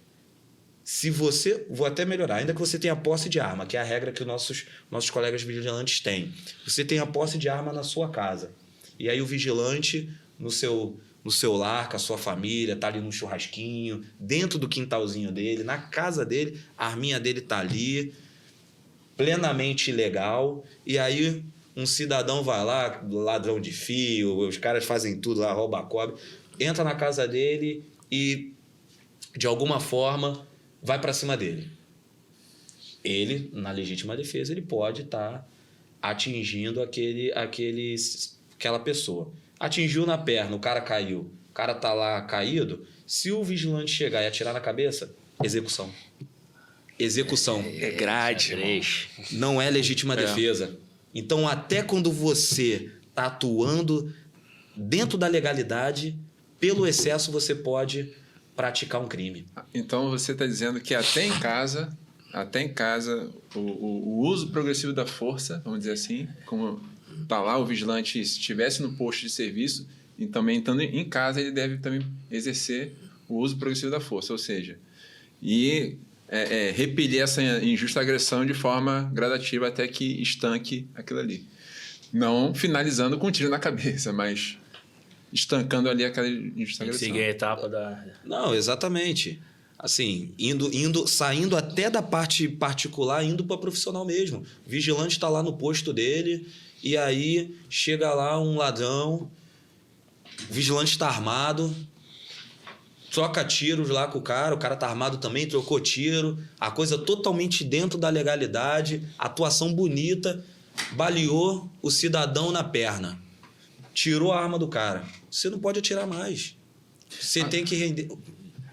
vou até melhorar, ainda que você tenha posse de arma, que é a regra que nossos colegas vigilantes têm, você tem a posse de arma na sua casa. E aí o vigilante, no seu lar, com a sua família, tá ali no churrasquinho, dentro do quintalzinho dele, na casa dele, a arminha dele tá ali, plenamente ilegal, e aí um cidadão vai lá, ladrão de fio, os caras fazem tudo lá, rouba a cobre, entra na casa dele e, de alguma forma, vai para cima dele. Ele, na legítima defesa, ele pode estar atingindo aquela pessoa. Atingiu na perna, o cara caiu, o cara tá lá caído, se o vigilante chegar e atirar na cabeça, execução. Execução. É grade. Não é legítima defesa. Então, até quando você está atuando dentro da legalidade, pelo excesso você pode praticar um crime. Então, você está dizendo que até em casa, o uso progressivo da força, vamos dizer assim, como está lá o vigilante, se estivesse no posto de serviço e também estando em casa, ele deve também exercer o uso progressivo da força, ou seja, repelir essa injusta agressão de forma gradativa até que estanque aquilo ali. Não finalizando com um tiro na cabeça, mas estancando ali aquela injusta agressão. Seguir a etapa da... Não, exatamente. Assim, saindo até da parte particular, indo para profissional mesmo. O vigilante está lá no posto dele, e aí chega lá um ladrão, o vigilante está armado, troca tiros lá com o cara tá armado também, trocou tiro, a coisa totalmente dentro da legalidade, atuação bonita, baleou o cidadão na perna, tirou a arma do cara. Você não pode atirar mais. Você tem que render...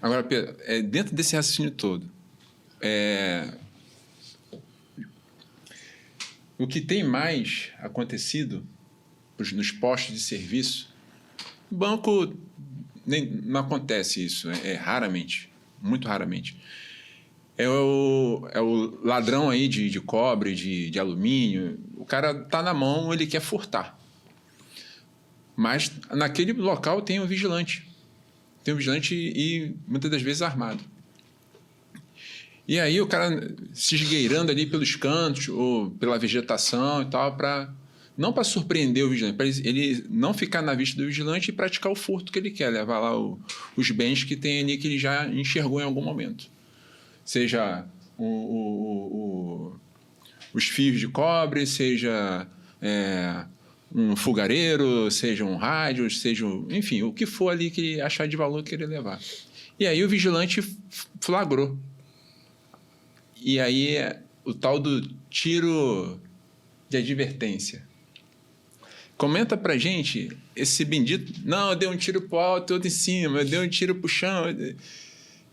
Agora, Pedro, dentro desse raciocínio todo, o que tem mais acontecido nos postos de serviço, no banco não acontece isso, raramente, muito raramente. É o ladrão aí de cobre, de alumínio, o cara tá na mão, ele quer furtar. Mas naquele local tem um vigilante. Tem um vigilante e muitas das vezes armado. E aí o cara se esgueirando ali pelos cantos ou pela vegetação e tal, não para surpreender o vigilante, para ele não ficar na vista do vigilante e praticar o furto que ele quer, levar lá os bens que tem ali que ele já enxergou em algum momento. Seja os fios de cobre, seja um fogareiro, seja um rádio, seja, enfim, o que for ali que ele achar de valor querer levar. E aí o vigilante flagrou. E aí o tal do tiro de advertência. Comenta pra gente esse bendito... Não, eu dei um tiro pro alto, outro em cima, eu dei um tiro pro chão.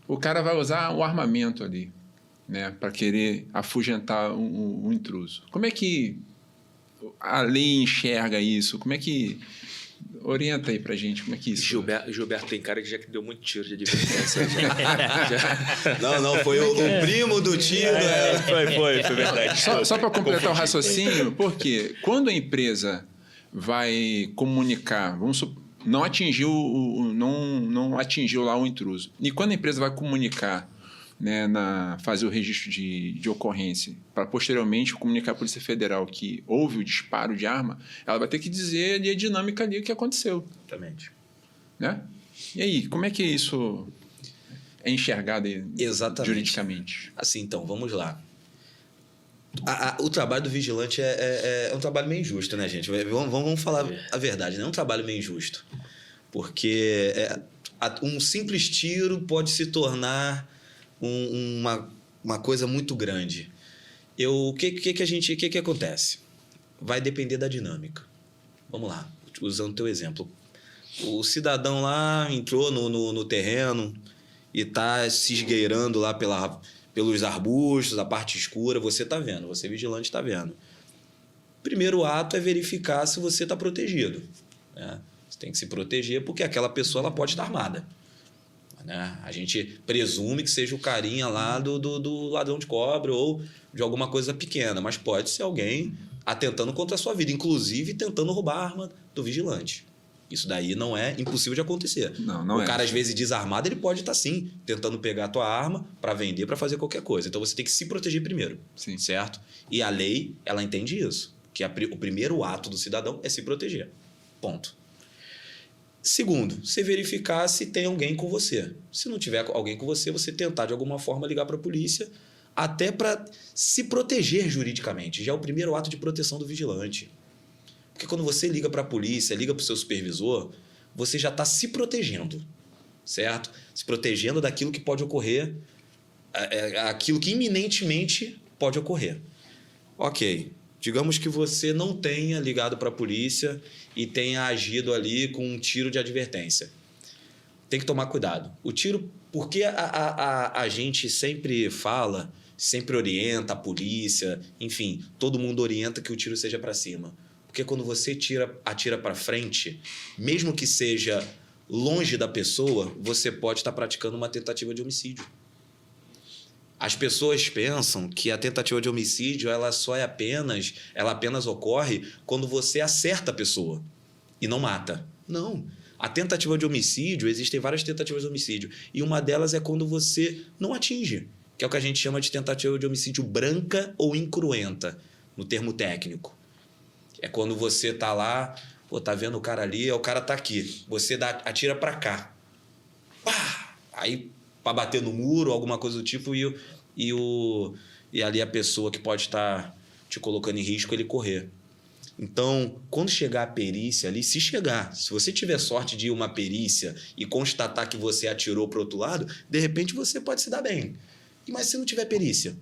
O cara vai usar o armamento ali, né, para querer afugentar um intruso. Como é que a lei enxerga isso? Como é que... Orienta aí pra gente, como é que isso... Gilberto tem cara que já deu muito tiro de advertência. Não, foi o primo do tiro. Foi verdade. Só para completar o raciocínio, porque quando a empresa vai comunicar, não atingiu lá o intruso, e quando a empresa vai comunicar, né, fazer o registro de ocorrência, para posteriormente comunicar à Polícia Federal que houve o disparo de arma, ela vai ter que dizer ali a dinâmica ali o que aconteceu. Exatamente. Né? E aí, como é que é isso? é enxergado Exatamente. juridicamente? Assim, então, vamos lá. O trabalho do vigilante é um trabalho meio injusto, né, gente? Vamos falar a verdade, né? É um trabalho meio injusto. Porque um simples tiro pode se tornar uma coisa muito grande. O que acontece? Vai depender da dinâmica. Vamos lá, usando o teu exemplo. O cidadão lá entrou no terreno e está se esgueirando lá pelos arbustos, a parte escura, você está vendo, você vigilante está vendo. Primeiro ato é verificar se você está protegido, né? Você tem que se proteger porque aquela pessoa ela pode estar armada, né? A gente presume que seja o carinha lá do ladrão de cobre ou de alguma coisa pequena, mas pode ser alguém atentando contra a sua vida, inclusive tentando roubar a arma do vigilante. Isso daí não é impossível de acontecer. Não o cara, às vezes, desarmado, ele pode estar, sim, tentando pegar a tua arma para vender, para fazer qualquer coisa. Então, você tem que se proteger primeiro, Sim. certo? E a lei, ela entende isso, que o primeiro ato do cidadão é se proteger. Ponto. Segundo, você verificar se tem alguém com você. Se não tiver alguém com você, você tentar, de alguma forma, ligar para a polícia, até para se proteger juridicamente. Já é o primeiro ato de proteção do vigilante. Porque quando você liga para a polícia, liga para o seu supervisor, você já está se protegendo, certo? Se protegendo daquilo que pode ocorrer, aquilo que iminentemente pode ocorrer. Ok, digamos que você não tenha ligado para a polícia e tenha agido ali com um tiro de advertência. Tem que tomar cuidado. O tiro, porque a gente sempre fala, sempre orienta a polícia, enfim, todo mundo orienta que o tiro seja para cima. Porque quando você atira para frente, mesmo que seja longe da pessoa, você pode estar praticando uma tentativa de homicídio. As pessoas pensam que a tentativa de homicídio ela apenas ocorre quando você acerta a pessoa e não mata. Não. A tentativa de homicídio, existem várias tentativas de homicídio, e uma delas é quando você não atinge, que é o que a gente chama de tentativa de homicídio branca ou incruenta, no termo técnico. É quando você tá lá, tá vendo o cara ali, o cara tá aqui. Você atira para cá. Pá! Aí, para bater no muro, alguma coisa do tipo, e ali a pessoa que pode estar te colocando em risco, ele correr. Então, quando chegar a perícia ali, se você tiver sorte de ir uma perícia e constatar que você atirou para o outro lado, de repente você pode se dar bem. Mas se não tiver perícia?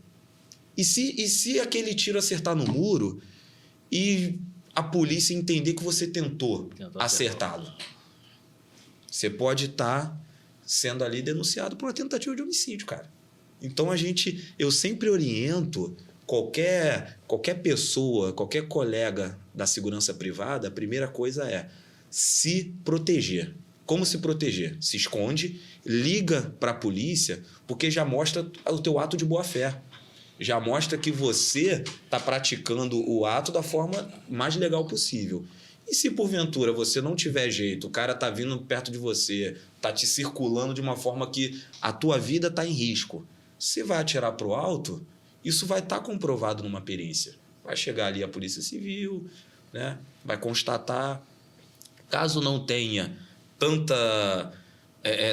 E se aquele tiro acertar no muro e a polícia entender que você tentou acertá-lo? Você pode estar sendo ali denunciado por uma tentativa de homicídio, cara. Então, eu sempre oriento qualquer pessoa, qualquer colega da segurança privada, a primeira coisa é se proteger. Como se proteger? Se esconde, liga para a polícia, porque já mostra o teu ato de boa-fé. Já mostra que você está praticando o ato da forma mais legal possível. E se porventura você não tiver jeito, o cara está vindo perto de você, está te circulando de uma forma que a tua vida está em risco, você vai atirar para o alto, isso vai estar comprovado numa perícia. Vai chegar ali a Polícia Civil, né? Vai constatar. Caso não tenha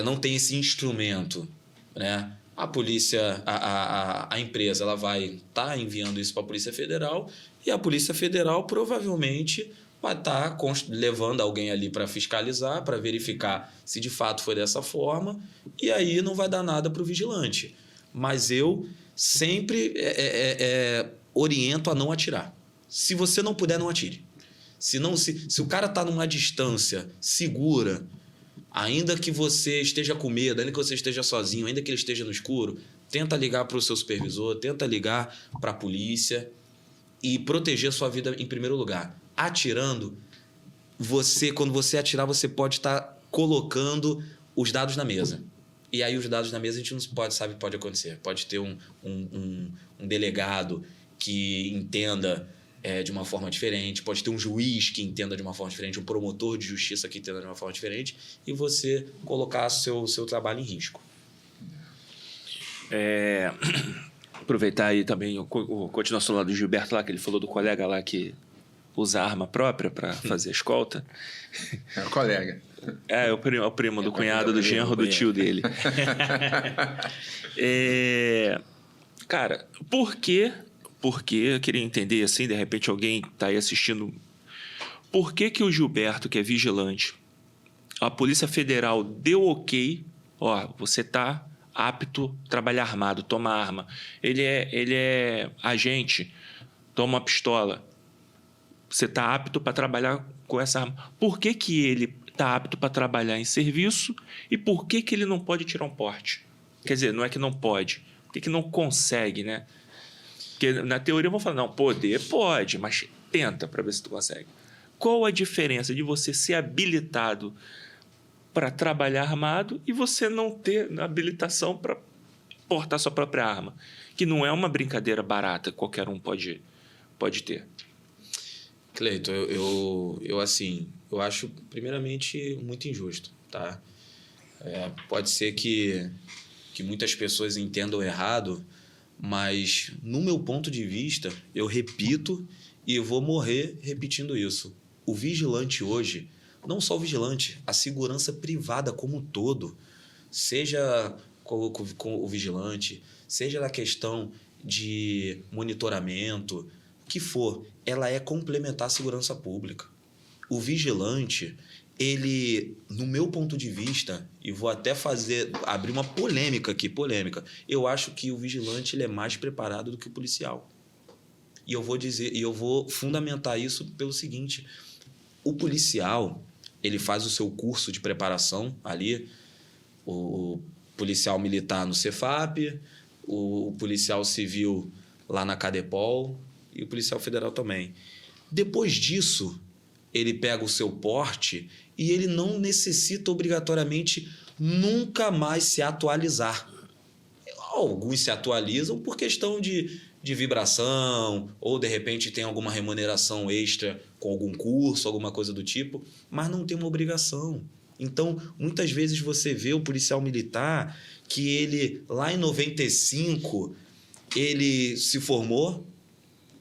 não tenha esse instrumento, né? A polícia, a empresa, ela vai estar enviando isso para a Polícia Federal, e a Polícia Federal provavelmente vai estar levando alguém ali para fiscalizar, para verificar se de fato foi dessa forma, e aí não vai dar nada para o vigilante. Mas eu sempre oriento a não atirar. Se você não puder, não atire. Se o cara está numa distância segura, ainda que você esteja com medo, ainda que você esteja sozinho, ainda que ele esteja no escuro, tenta ligar para o seu supervisor, tenta ligar para a polícia e proteger a sua vida em primeiro lugar. Atirando, quando você atirar, você pode estar colocando os dados na mesa. E aí os dados na mesa a gente não sabe o que pode acontecer. Pode ter um delegado que entenda de uma forma diferente, pode ter um juiz que entenda de uma forma diferente, um promotor de justiça que entenda de uma forma diferente, e você colocar seu trabalho em risco. Aproveitar aí também a continuação lá do Gilberto, lá, que ele falou do colega lá que usar arma própria para fazer a escolta. É o colega. É o primo do cunhado, do genro, do tio dele. Cara, por quê? Porque eu queria entender, assim, de repente alguém está aí assistindo. Por que o Gilberto, que é vigilante, a Polícia Federal deu ok, você está apto a trabalhar armado, toma arma. Ele é agente, toma uma pistola. Você está apto para trabalhar com essa arma. Por que ele está apto para trabalhar em serviço e por que ele não pode tirar um porte? Quer dizer, não é que não pode, por que não consegue, né? Porque na teoria vão falar, não, poder pode, mas tenta para ver se tu consegue. Qual a diferença de você ser habilitado para trabalhar armado e você não ter habilitação para portar sua própria arma? Que não é uma brincadeira barata, qualquer um pode ter. Cleiton, eu acho primeiramente muito injusto, tá? Pode ser que muitas pessoas entendam errado, mas no meu ponto de vista, eu repito e eu vou morrer repetindo isso. O vigilante hoje, não só o vigilante, a segurança privada como um todo, seja com o vigilante, seja na questão de monitoramento, o que for, ela é complementar à segurança pública. O vigilante, ele, no meu ponto de vista, e vou até abrir uma polêmica aqui, eu acho que o vigilante ele é mais preparado do que o policial. E eu vou fundamentar isso pelo seguinte: o policial, ele faz o seu curso de preparação ali, o policial militar no Cefap, o policial civil lá na Cadepol e o policial federal também. Depois disso, ele pega o seu porte e ele não necessita obrigatoriamente nunca mais se atualizar. Alguns se atualizam por questão de vibração, ou de repente tem alguma remuneração extra com algum curso, alguma coisa do tipo, mas não tem uma obrigação. Então, muitas vezes você vê o policial militar que ele, lá em 95, ele se formou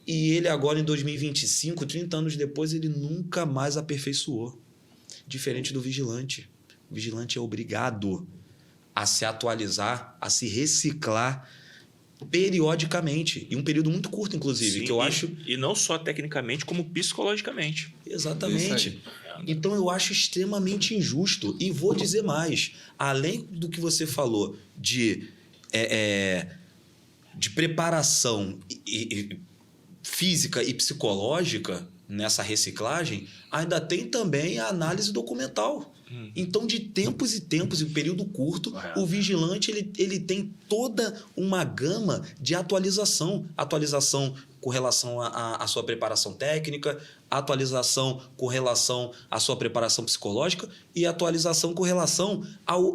e ele agora em 2025, 30 anos depois, ele nunca mais aperfeiçoou. Diferente do vigilante. O vigilante é obrigado a se atualizar, a se reciclar periodicamente, em um período muito curto, inclusive. Sim, que eu acho... E não só tecnicamente, como psicologicamente. Exatamente. Então, eu acho extremamente injusto. E vou dizer mais. Além do que você falou de preparação física e psicológica nessa reciclagem, ainda tem também a análise documental. Então, de tempos e tempos, em um período curto, o vigilante ele tem toda uma gama de atualização. Atualização com relação à sua preparação técnica, atualização com relação à sua preparação psicológica e atualização com relação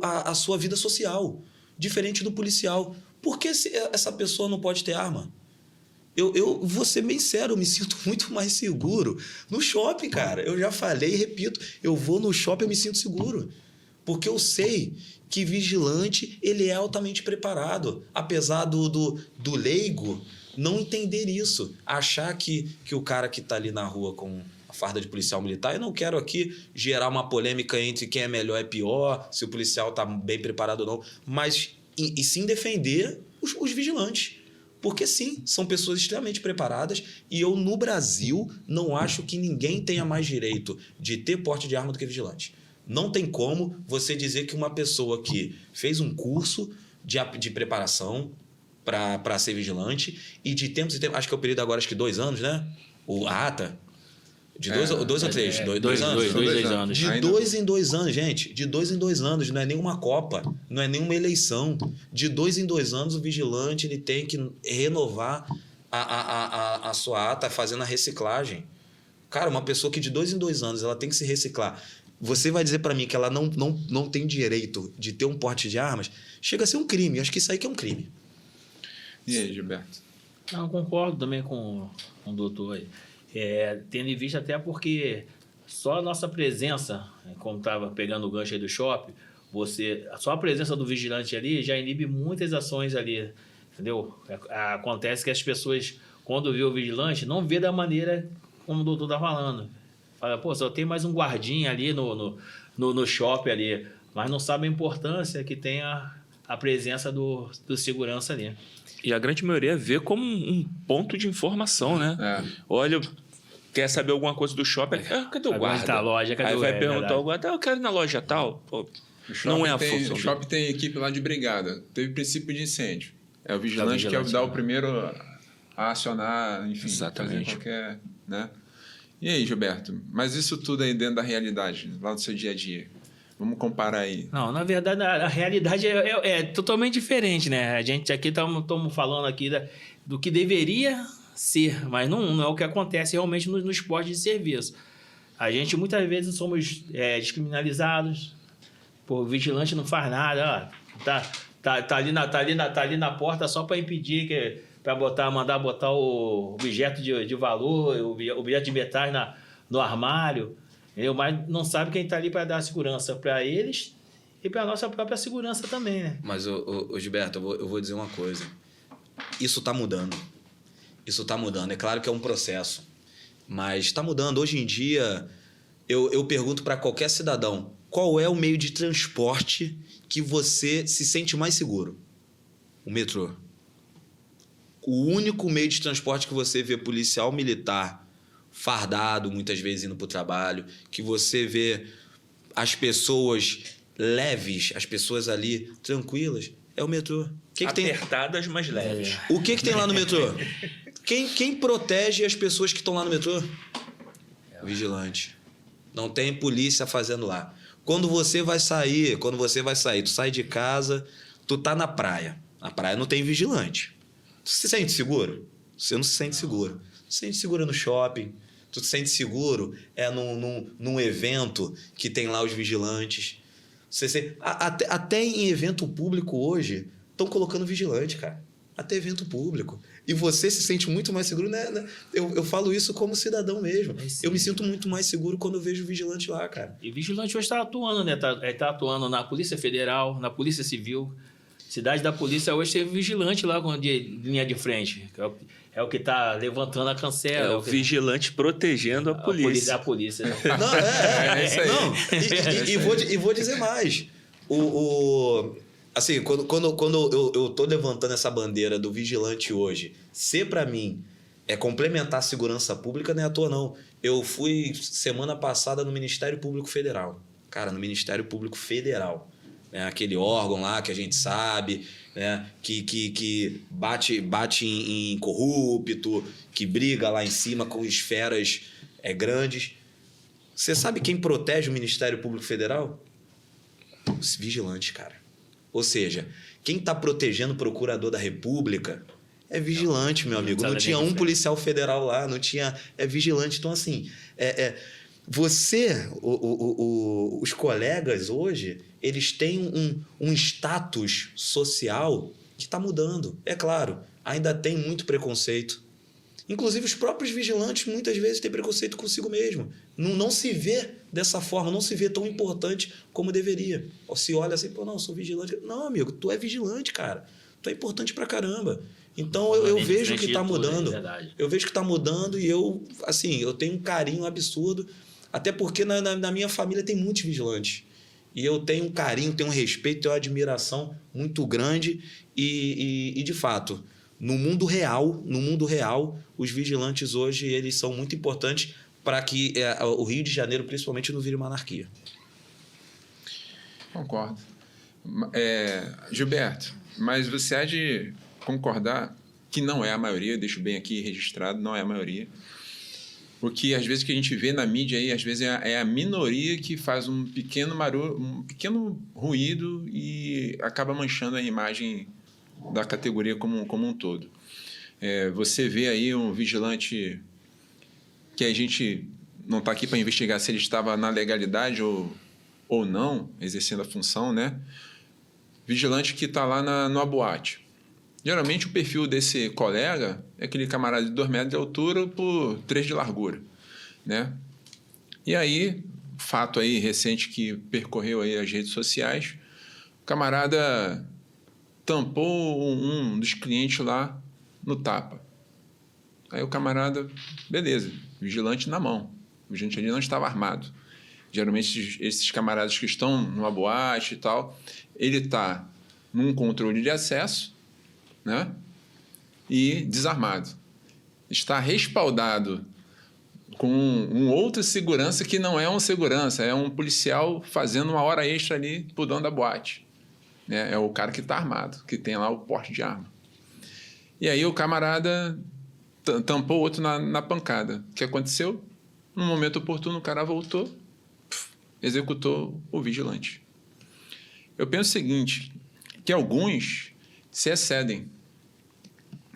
à sua vida social. Diferente do policial. Por que essa pessoa não pode ter arma? Eu vou ser bem sério, eu me sinto muito mais seguro no shopping, cara. Eu já falei e repito, eu vou no shopping e me sinto seguro. Porque eu sei que vigilante ele é altamente preparado. Apesar do leigo não entender isso. Achar que o cara que está ali na rua com a farda de policial militar, eu não quero aqui gerar uma polêmica entre quem é melhor e pior, se o policial está bem preparado ou não, mas e sim defender os vigilantes. Porque, sim, são pessoas extremamente preparadas e eu, no Brasil, não acho que ninguém tenha mais direito de ter porte de arma do que vigilante. Não tem como você dizer que uma pessoa que fez um curso de preparação para ser vigilante e de tempos em tempos, acho que é o período agora, acho que 2 anos, né? A ata. De 2 ou 3? 2 anos? 2 anos. De 2 em 2 anos, gente. De 2 em 2 anos. Não é nenhuma Copa. Não é nenhuma eleição. De 2 em 2 anos, o vigilante ele tem que renovar a sua ata fazendo a reciclagem. Cara, uma pessoa que de 2 em 2 anos ela tem que se reciclar. Você vai dizer para mim que ela não tem direito de ter um porte de armas? Chega a ser um crime. Acho que isso aí que é um crime. E aí, Gilberto? Não, concordo também com o doutor aí. Tendo em vista até porque só a nossa presença, como estava pegando o gancho aí do shopping, só a presença do vigilante ali já inibe muitas ações ali, entendeu? Acontece que as pessoas, quando vê o vigilante, não vê da maneira como o doutor tá falando. Fala, pô, só tem mais um guardinha ali no shopping ali, mas não sabe a importância que tem a presença do segurança ali. E a grande maioria vê como um ponto de informação, né? Olha, quer saber alguma coisa do shopping? Cadê o guarda? Tá a loja, cadê Aí o vai perguntar ao guarda, eu quero ir na loja tal. Pô, não é a função. O shopping tem equipe lá de brigada. Teve princípio de incêndio. É o vigilante que é o primeiro a acionar, enfim, exatamente. Fazer qualquer... Né? E aí, Gilberto? Mas isso tudo aí dentro da realidade, lá do seu dia a dia. Vamos comparar aí. Não, na verdade, a realidade é totalmente diferente, né? A gente aqui estamos falando aqui do que deveria ser, mas não é o que acontece realmente no esporte de serviço. A gente, muitas vezes, somos descriminalizados, o vigilante não faz nada, tá ali na porta só para impedir, para mandar botar o objeto de valor, o objeto de metais no armário. Mas não sabe quem está ali para dar segurança para eles e para a nossa própria segurança também, né? Mas, Gilberto, eu vou dizer uma coisa. Isso está mudando. Isso está mudando. É claro que é um processo, mas está mudando. Hoje em dia, eu pergunto para qualquer cidadão, qual é o meio de transporte que você se sente mais seguro? O metrô. O único meio de transporte que você vê policial militar fardado, muitas vezes indo para o trabalho, que você vê as pessoas leves, as pessoas ali tranquilas, é o metrô. Apertadas, mas leves. O que tem lá no metrô? Quem protege as pessoas que estão lá no metrô? O vigilante. Não tem polícia fazendo lá. Quando você vai sair, tu sai de casa, tu tá na praia. Na praia não tem vigilante. Tu se sente seguro? Você não se sente seguro. Se sente seguro no shopping. Tu se sente seguro num evento que tem lá os vigilantes. Até em evento público hoje, estão colocando vigilante, cara. Até evento público. E você se sente muito mais seguro, né? Eu falo isso como cidadão mesmo. Eu me sinto muito mais seguro quando eu vejo o vigilante lá, cara. E o vigilante hoje está atuando, né? Tá atuando na Polícia Federal, na Polícia Civil. Cidade da Polícia hoje tem vigilante lá de linha de frente. É o que está levantando a cancela. É o vigilante protegendo a polícia. A polícia. Não, isso aí. E vou dizer mais. Assim, quando eu tô levantando essa bandeira do vigilante hoje, ser para mim é complementar a segurança pública, não é à toa, não. Eu fui semana passada no Ministério Público Federal. Cara, no Ministério Público Federal. Aquele órgão lá que a gente sabe, né, que bate em corrupto, que briga lá em cima com esferas grandes. Você sabe quem protege o Ministério Público Federal? Os vigilantes, cara. Ou seja, quem está protegendo o procurador da República é vigilante, meu amigo. Não tinha um policial federal lá, não tinha... É vigilante. Então, assim, os colegas hoje, eles têm um status social que está mudando. É claro, ainda tem muito preconceito. Inclusive, os próprios vigilantes muitas vezes têm preconceito consigo mesmo. Não se vê dessa forma, não se vê tão importante como deveria. Ou se olha assim, pô, não, eu sou vigilante. Não, amigo, tu é vigilante, cara. Tu é importante pra caramba. Então, eu vejo que está mudando. Eu vejo que está mudando e eu tenho um carinho absurdo. Até porque na minha família tem muitos vigilantes. E eu tenho um carinho, tenho um respeito, tenho uma admiração muito grande. E de fato, no mundo real, os vigilantes hoje eles são muito importantes para que o Rio de Janeiro, principalmente, não vire uma anarquia. Concordo. Gilberto, mas você há de concordar que não é a maioria, deixo bem aqui registrado, não é a maioria. Porque às vezes o que a gente vê na mídia aí, às vezes é a minoria que faz um pequeno ruído e acaba manchando a imagem da categoria como um todo. Você vê aí um vigilante que a gente não está aqui para investigar se ele estava na legalidade ou não, exercendo a função, né? Vigilante que está lá numa boate. Geralmente o perfil desse colega é aquele camarada de 2 metros de altura por 3 de largura, né? E aí, fato aí recente que percorreu aí as redes sociais, o camarada tampou um dos clientes lá no tapa. Aí o camarada, beleza, vigilante na mão. O vigilante ali não estava armado. Geralmente, esses camaradas que estão numa boate e tal, ele está num controle de acesso, né? E desarmado. Está respaldado com um outro segurança que não é um segurança, é um policial fazendo uma hora extra ali pro dono da boate. Né? É o cara que está armado, que tem lá o porte de arma. E aí o camarada tampou o outro na pancada. O que aconteceu? No momento oportuno, o cara voltou, executou o vigilante. Eu penso o seguinte, que alguns se excedem.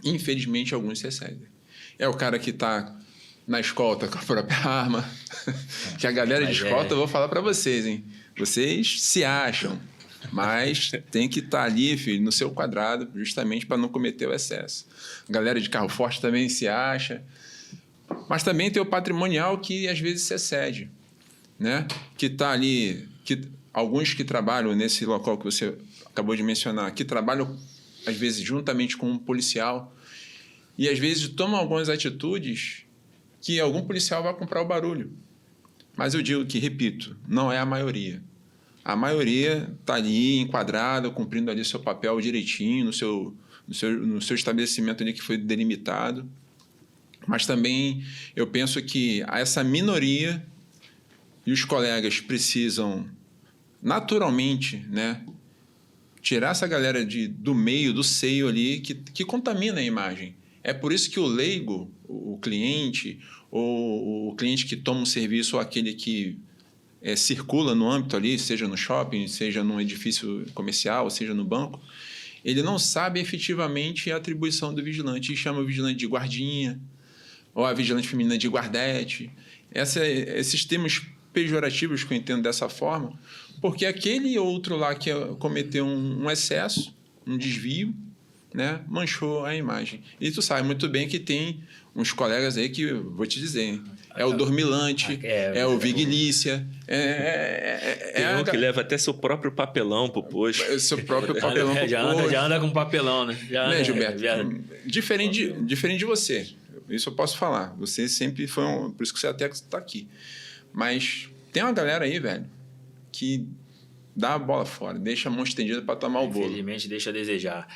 Infelizmente, alguns se excedem. É o cara que está na escolta com a própria arma. Que a galera de escolta, eu vou falar para vocês, hein? Vocês se acham, mas tem que estar ali, filho, no seu quadrado, justamente para não cometer o excesso. A galera de carro forte também se acha. Mas também tem o patrimonial que às vezes se excede, né? Que está ali, alguns que trabalham nesse local que você acabou de mencionar, que trabalham às vezes juntamente com um policial e às vezes tomam algumas atitudes que algum policial vai comprar o barulho. Mas eu digo que, repito, não é a maioria. A maioria está ali enquadrada, cumprindo ali seu papel direitinho, no seu estabelecimento ali que foi delimitado. Mas também eu penso que essa minoria e os colegas precisam naturalmente, né, tirar essa galera do meio, do seio ali, que contamina a imagem. É por isso que o leigo, o cliente, ou o cliente que toma um serviço, ou aquele que circula no âmbito ali, seja no shopping, seja num edifício comercial, seja no banco, ele não sabe efetivamente a atribuição do vigilante e chama o vigilante de guardinha, ou a vigilante feminina de guardete. Esses termos pejorativos que eu entendo dessa forma, porque aquele outro lá que cometeu um excesso, um desvio, né, manchou a imagem. E tu sabe muito bem que tem uns colegas aí que, vou te dizer, hein, é o dormilante, é o vigilícia, tem um que leva até seu próprio papelão pro posto. Seu próprio papelão pro posto. Já anda com papelão, né? Né, Gilberto? Diferente de você. Isso eu posso falar. Você sempre foi por isso que você até está aqui. Mas tem uma galera aí, velho, que dá a bola fora, deixa a mão estendida para tomar o bolo. Infelizmente, deixa a desejar.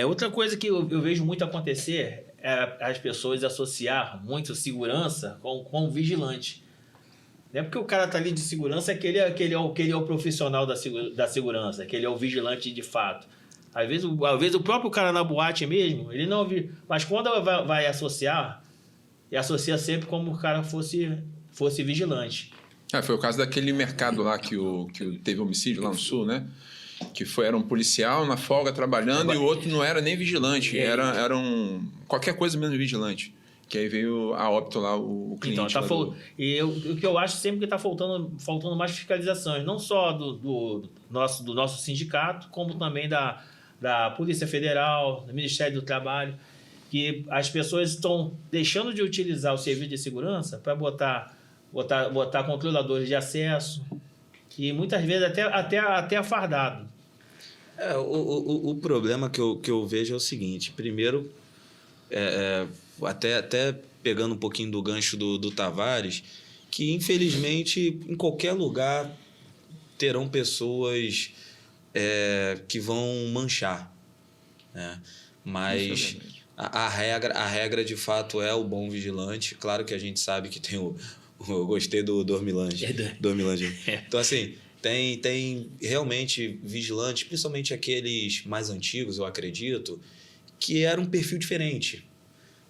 Outra coisa que eu vejo muito acontecer é as pessoas associar muito segurança com vigilante. Não é porque o cara tá ali de segurança que ele é o profissional da segurança, que ele é o vigilante de fato. Às vezes o próprio cara na boate mesmo, ele não viu. Mas quando vai associar, ele associa sempre como o cara fosse vigilante. Foi o caso daquele mercado lá que teve homicídio lá no sul, né? Que era um policial na folga trabalhando e o outro não era nem vigilante, era qualquer coisa menos vigilante. Que aí veio a óbito lá o cliente. Então, o que eu acho sempre que está faltando mais fiscalizações, não só do nosso sindicato, como também da Polícia Federal, do Ministério do Trabalho, que as pessoas estão deixando de utilizar o serviço de segurança para botar controladores de acesso e muitas vezes até afardado. O problema que eu vejo é o seguinte. Primeiro, até pegando um pouquinho do gancho do Tavares, que infelizmente em qualquer lugar terão pessoas que vão manchar, né? Mas a regra de fato é o bom vigilante. Claro que a gente sabe que tem eu gostei do dormilante. Então, assim, tem realmente vigilantes, principalmente aqueles mais antigos, eu acredito, que era um perfil diferente,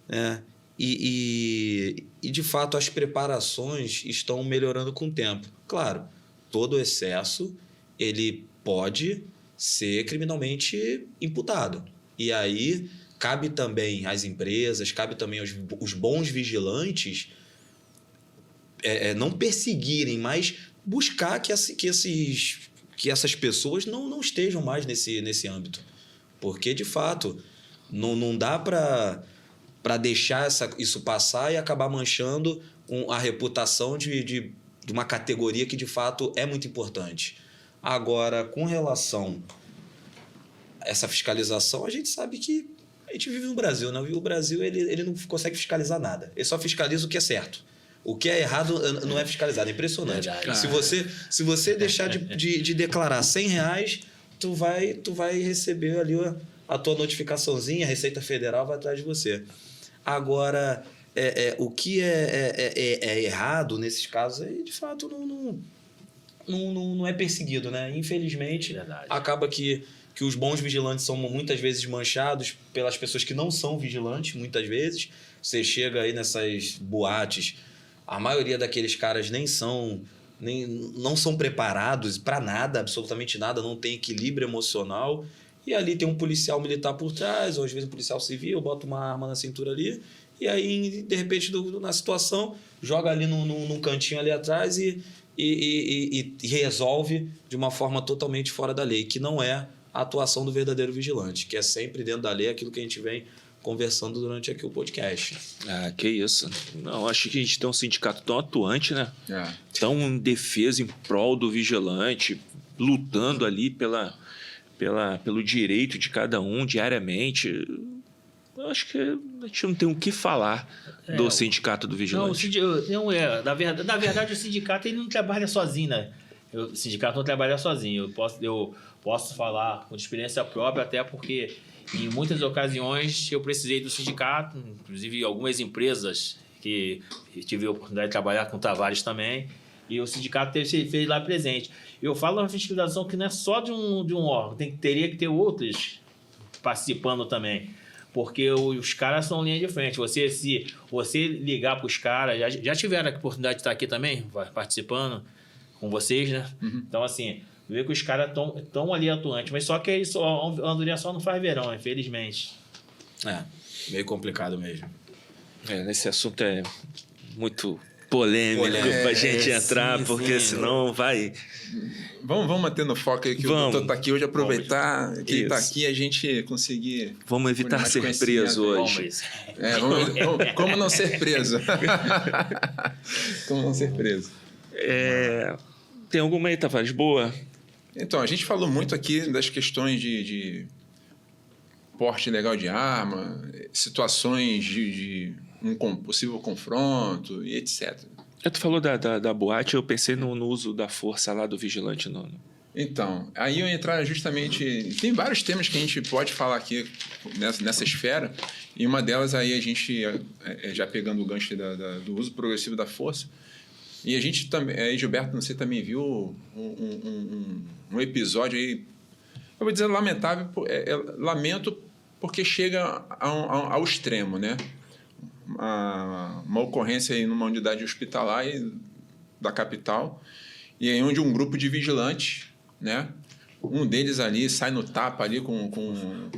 né? E de fato, as preparações estão melhorando com o tempo. Claro, todo excesso ele pode ser criminalmente imputado. E aí, cabe também às empresas, cabe também os bons vigilantes não perseguirem, mas buscar que essas pessoas não estejam mais nesse âmbito. Porque, de fato, não dá para deixar isso passar e acabar manchando a reputação de uma categoria que, de fato, é muito importante. Agora, com relação a essa fiscalização, a gente sabe que A gente vive no Brasil, né? O Brasil ele não consegue fiscalizar nada. Ele só fiscaliza o que é certo. O que é errado não é fiscalizado. É impressionante. Se você deixar de declarar R$100, tu vai receber ali a tua notificaçãozinha, a Receita Federal vai atrás de você. Agora, o que é errado nesses casos, de fato, não é perseguido, né? Infelizmente, acaba que os bons vigilantes são muitas vezes manchados pelas pessoas que não são vigilantes, muitas vezes. Você chega aí nessas boates, a maioria daqueles caras não são preparados para nada, absolutamente nada, não tem equilíbrio emocional. E ali tem um policial militar por trás, ou às vezes um policial civil, bota uma arma na cintura ali, e aí, de repente, na situação, joga ali num cantinho ali atrás e resolve de uma forma totalmente fora da lei, que não é a atuação do verdadeiro vigilante, que é sempre dentro da lei aquilo que a gente vem conversando durante aqui o podcast. Ah, que isso. Não, acho que a gente tem um sindicato tão atuante, né? Tão em defesa, em prol do vigilante, lutando ali pelo direito de cada um diariamente. Eu acho que a gente não tem o que falar do sindicato do vigilante. Na verdade, o sindicato ele não trabalha sozinho, né? O sindicato não trabalha sozinho. Eu posso falar com experiência própria, até porque em muitas ocasiões eu precisei do sindicato, inclusive algumas empresas que tive a oportunidade de trabalhar com o Tavares também, e o sindicato fez lá presente. Eu falo uma fiscalização que não é só de um órgão, teria que ter outros participando também, porque os caras são linha de frente. Se você ligar para os caras, já tiveram a oportunidade de estar aqui também, participando com vocês, né? Uhum. Então, assim, vê que os caras estão ali atuantes, mas só que isso, a andorinha só não faz verão, infelizmente. Meio complicado mesmo. Nesse assunto é muito polêmico pra gente entrar, porque senão vai... Vamos manter no foco aí que o doutor está aqui hoje, aproveitar que ele está aqui e a gente conseguir... Vamos evitar ser preso hoje. Como não ser preso? Como não ser preso? Tem alguma aí, Tavares, boa? Então, a gente falou muito aqui das questões de porte ilegal de arma, situações de um possível confronto e etc. Tu falou da boate, eu pensei no uso da força lá do vigilante. Então, aí eu entrar justamente... Tem vários temas que a gente pode falar aqui nessa esfera, e uma delas aí a gente, já pegando o gancho do uso progressivo da força, e a gente também... Gilberto, você também viu um episódio aí, eu vou dizer lamentável, lamento porque chega ao extremo, né? Uma ocorrência aí numa unidade hospitalar da capital, e aí onde um grupo de vigilantes, né? Um deles ali sai no tapa ali com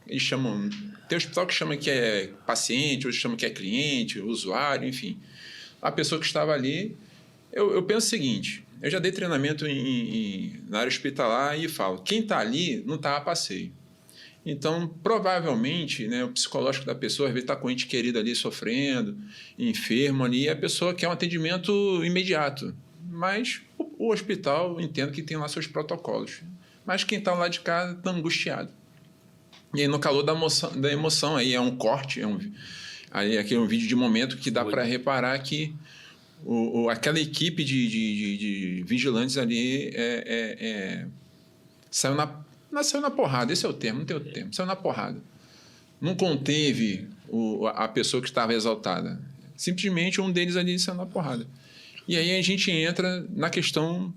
eles chamam... Tem hospital que chama que é paciente, outros chamam que é cliente, usuário, enfim. A pessoa que estava ali... Eu penso o seguinte, eu já dei treinamento na área hospitalar e falo, quem está ali não está a passeio. Então, provavelmente, né, o psicológico da pessoa, às vezes está com o ente querido ali sofrendo, enfermo ali, e a pessoa quer um atendimento imediato. Mas o hospital, entendo que tem lá seus protocolos. Mas quem está lá de casa está angustiado. E aí, no calor da emoção, aí é um corte, aqui é um vídeo de momento que dá para reparar que aquela equipe de vigilantes ali saiu na porrada, esse é o termo, não tem outro termo, saiu na porrada. Não conteve a pessoa que estava exaltada. Simplesmente um deles ali saiu na porrada. E aí a gente entra na questão,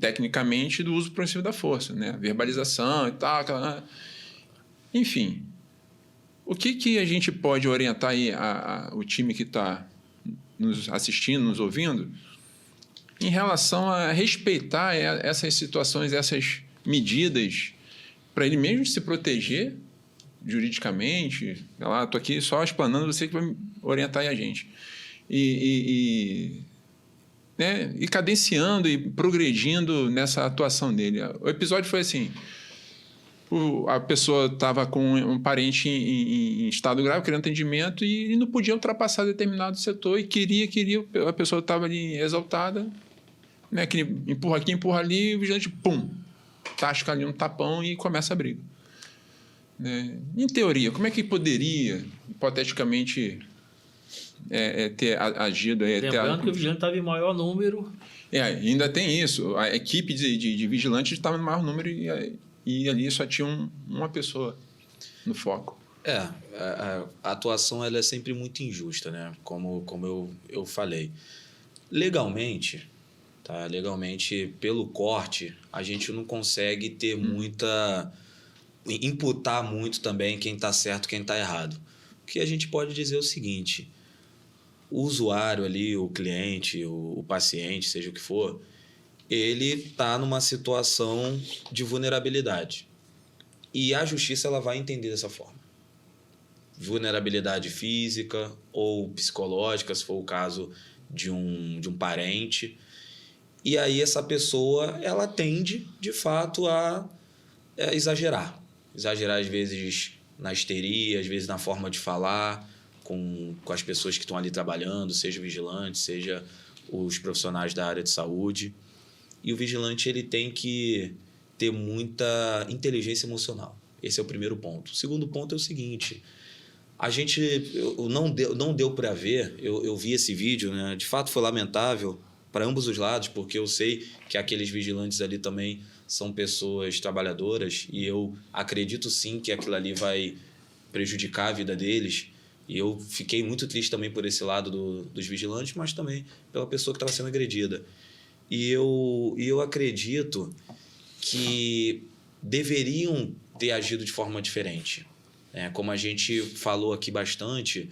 tecnicamente, do uso progressivo da força, né? Verbalização e tal. Enfim, o que a gente pode orientar aí o time que está nos assistindo, nos ouvindo, em relação a respeitar essas situações, essas medidas, para ele mesmo se proteger juridicamente? Estou aqui só explanando, você que vai orientar aí a gente. E cadenciando e progredindo nessa atuação dele. O episódio foi assim, a pessoa estava com um parente em estado grave, querendo atendimento, e não podia ultrapassar determinado setor, e queria, a pessoa estava ali exaltada, né, que empurra aqui, empurra ali, e o vigilante, pum, tasca ali um tapão e começa a briga. né? Em teoria, como é que poderia, hipoteticamente, ter agido aí? Lembrando que o vigilante estava em maior número. Ainda tem isso. A equipe de vigilantes estava no maior número e ali só tinha uma pessoa no foco. A atuação ela é sempre muito injusta, né? Como eu falei. Legalmente, tá? Legalmente, pelo corte, a gente não consegue ter imputar muito também quem está certo e quem está errado. O que a gente pode dizer é o seguinte: o usuário ali, o cliente, o paciente, seja o que for, ele está numa situação de vulnerabilidade. E a justiça ela vai entender dessa forma. Vulnerabilidade física ou psicológica, se for o caso de um parente. E aí essa pessoa ela tende, de fato, a exagerar. Exagerar, às vezes, na histeria, às vezes na forma de falar com as pessoas que estão ali trabalhando, seja o vigilante, seja os profissionais da área de saúde. E o vigilante ele tem que ter muita inteligência emocional. Esse é o primeiro ponto. O segundo ponto é o seguinte: não deu para ver, eu vi esse vídeo, né? De fato foi lamentável para ambos os lados, porque eu sei que aqueles vigilantes ali também são pessoas trabalhadoras e eu acredito sim que aquilo ali vai prejudicar a vida deles. E eu fiquei muito triste também por esse lado dos vigilantes, mas também pela pessoa que estava sendo agredida. E eu acredito que deveriam ter agido de forma diferente. Como a gente falou aqui bastante,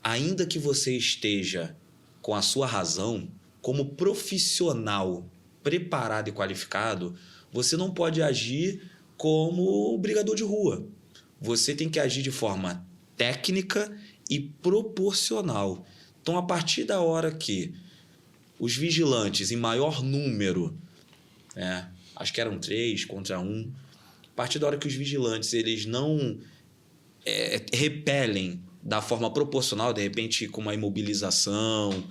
ainda que você esteja com a sua razão, como profissional preparado e qualificado, você não pode agir como brigador de rua. Você tem que agir de forma técnica e proporcional. Então, a partir da hora que os vigilantes, em maior número, acho que eram 3 contra 1, a partir da hora que os vigilantes eles não repelem da forma proporcional, de repente com uma imobilização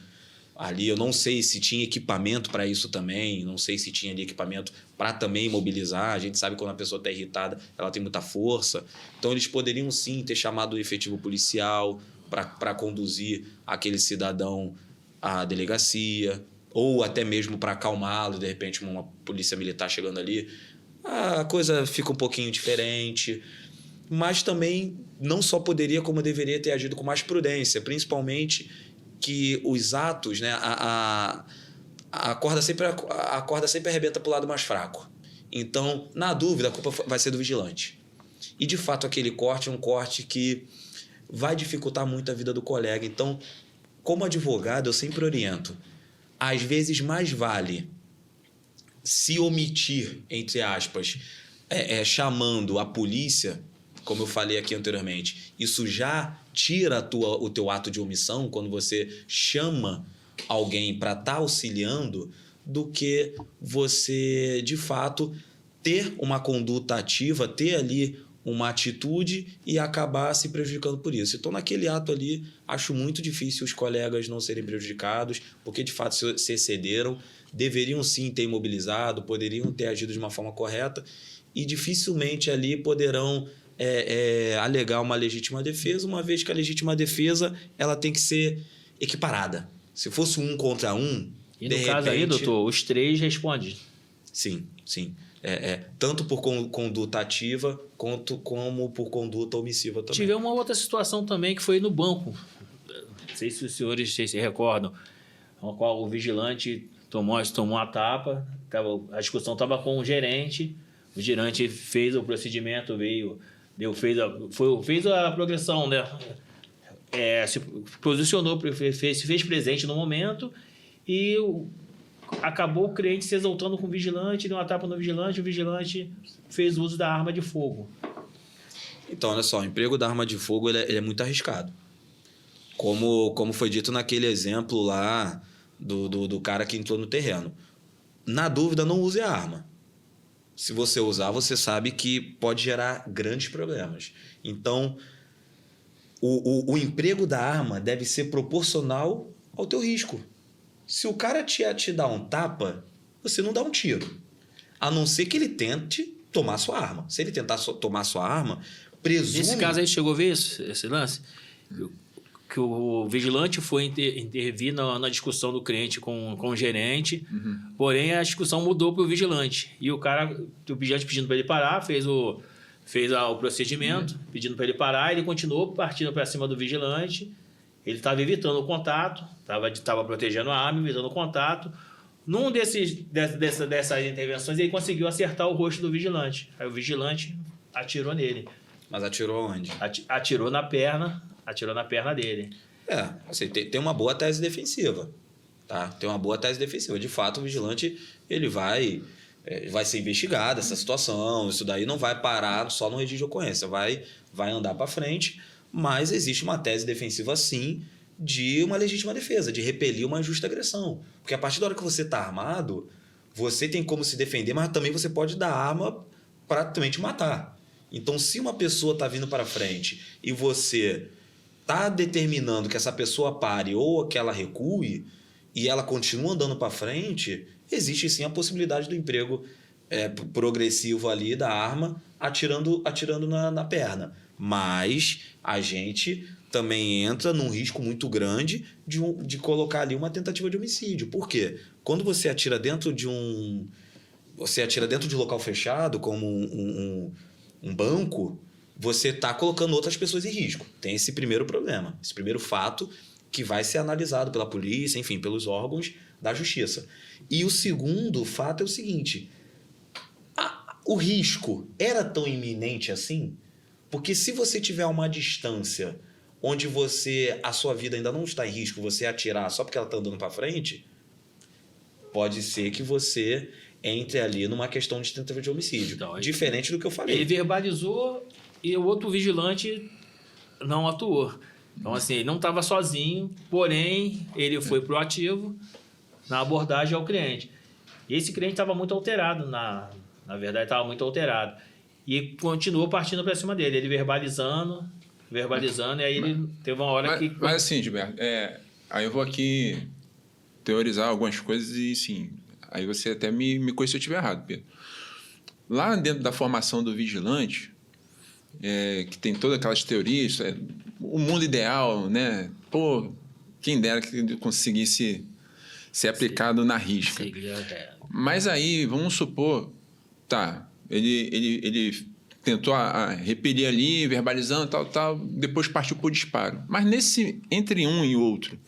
ali, eu não sei se tinha equipamento para isso também, não sei se tinha ali equipamento para também imobilizar. A gente sabe que quando a pessoa está irritada, ela tem muita força. Então, eles poderiam sim ter chamado o efetivo policial para conduzir aquele cidadão à delegacia, ou até mesmo para acalmá-lo, de repente uma polícia militar chegando ali. A coisa fica um pouquinho diferente, mas também não só poderia, como deveria ter agido com mais prudência, principalmente que os atos, né, a corda sempre arrebenta para o lado mais fraco. Então, na dúvida, a culpa vai ser do vigilante. E, de fato, aquele corte é um corte que vai dificultar muito a vida do colega. Então, como advogado, eu sempre oriento. Às vezes, mais vale se omitir, entre aspas, chamando a polícia, como eu falei aqui anteriormente. Isso já tira o teu ato de omissão quando você chama alguém para estar auxiliando, do que você, de fato, ter uma conduta ativa, ter ali uma atitude e acabar se prejudicando por isso. Então, naquele ato ali, acho muito difícil os colegas não serem prejudicados, porque, de fato, se excederam, deveriam sim ter imobilizado, poderiam ter agido de uma forma correta e dificilmente ali poderão alegar uma legítima defesa, uma vez que a legítima defesa ela tem que ser equiparada. Se fosse 1 contra 1... E no caso aí, doutor, os 3 respondem. Sim. Tanto por conduta ativa como por conduta omissiva também. Tivemos uma outra situação também que foi no banco. Não sei se os senhores se recordam, no qual o vigilante tomou a tapa, a discussão estava com o gerente fez o procedimento, fez a progressão, né? Se posicionou, se fez presente no momento e acabou o cliente se exaltando com o vigilante, deu uma tapa no vigilante, o vigilante fez uso da arma de fogo. Então, olha só, o emprego da arma de fogo ele é muito arriscado. Como foi dito naquele exemplo lá do cara que entrou no terreno. Na dúvida, não use a arma. Se você usar, você sabe que pode gerar grandes problemas. Então, o emprego da arma deve ser proporcional ao teu risco. Se o cara te dá um tapa, você não dá um tiro. A não ser que ele tente tomar sua arma. Se ele tentar tomar sua arma, presume... Nesse caso aí, chegou a ver isso, esse lance? Que o vigilante foi intervir na discussão do cliente com o gerente, porém a discussão mudou para o vigilante. E o vigilante pedindo para ele parar, fez o procedimento, pedindo para ele parar, ele continuou partindo para cima do vigilante, ele estava evitando o contato, estava protegendo a arma, evitando o contato. Num dessas intervenções, ele conseguiu acertar o rosto do vigilante. Aí o vigilante atirou nele. Mas atirou onde? Atirou na perna dele. Assim, tem uma boa tese defensiva, tá? Tem uma boa tese defensiva. De fato, o vigilante ele vai ser investigado essa situação. Isso daí não vai parar só no registro de ocorrência, vai andar para frente, mas existe uma tese defensiva, sim, de uma legítima defesa, de repelir uma injusta agressão. Porque a partir da hora que você está armado, você tem como se defender, mas também você pode dar arma para também te matar. Então, se uma pessoa está vindo para frente e você está determinando que essa pessoa pare ou que ela recue e ela continua andando para frente, existe sim a possibilidade do emprego progressivo ali da arma atirando na perna. Mas a gente também entra num risco muito grande de colocar ali uma tentativa de homicídio. Por quê? Quando você atira dentro de um local fechado, como um banco, você está colocando outras pessoas em risco. Tem esse primeiro problema, esse primeiro fato que vai ser analisado pela polícia, enfim, pelos órgãos da justiça. E o segundo fato é o seguinte: o risco era tão iminente assim? Porque se você tiver uma distância onde a sua vida ainda não está em risco, você atirar só porque ela está andando para frente, pode ser que você entre ali numa questão de tentativa de homicídio. Então, diferente do que eu falei. Ele verbalizou e o outro vigilante não atuou. Então, assim, ele não estava sozinho, porém, ele foi proativo na abordagem ao cliente. E esse cliente estava muito alterado, na verdade, estava muito alterado. E continuou partindo para cima dele, ele verbalizando, e aí ele teve uma hora que... Mas assim, Gilberto, aí eu vou aqui teorizar algumas coisas e, sim, aí você até me corrija se eu estiver errado, Pedro. Lá dentro da formação do vigilante, que tem todas aquelas teorias, o mundo ideal, né? Pô, quem dera que conseguisse ser aplicado na risca. Mas aí, vamos supor, ele tentou repelir ali, verbalizando, tal, depois partiu para o disparo. Mas entre um e outro,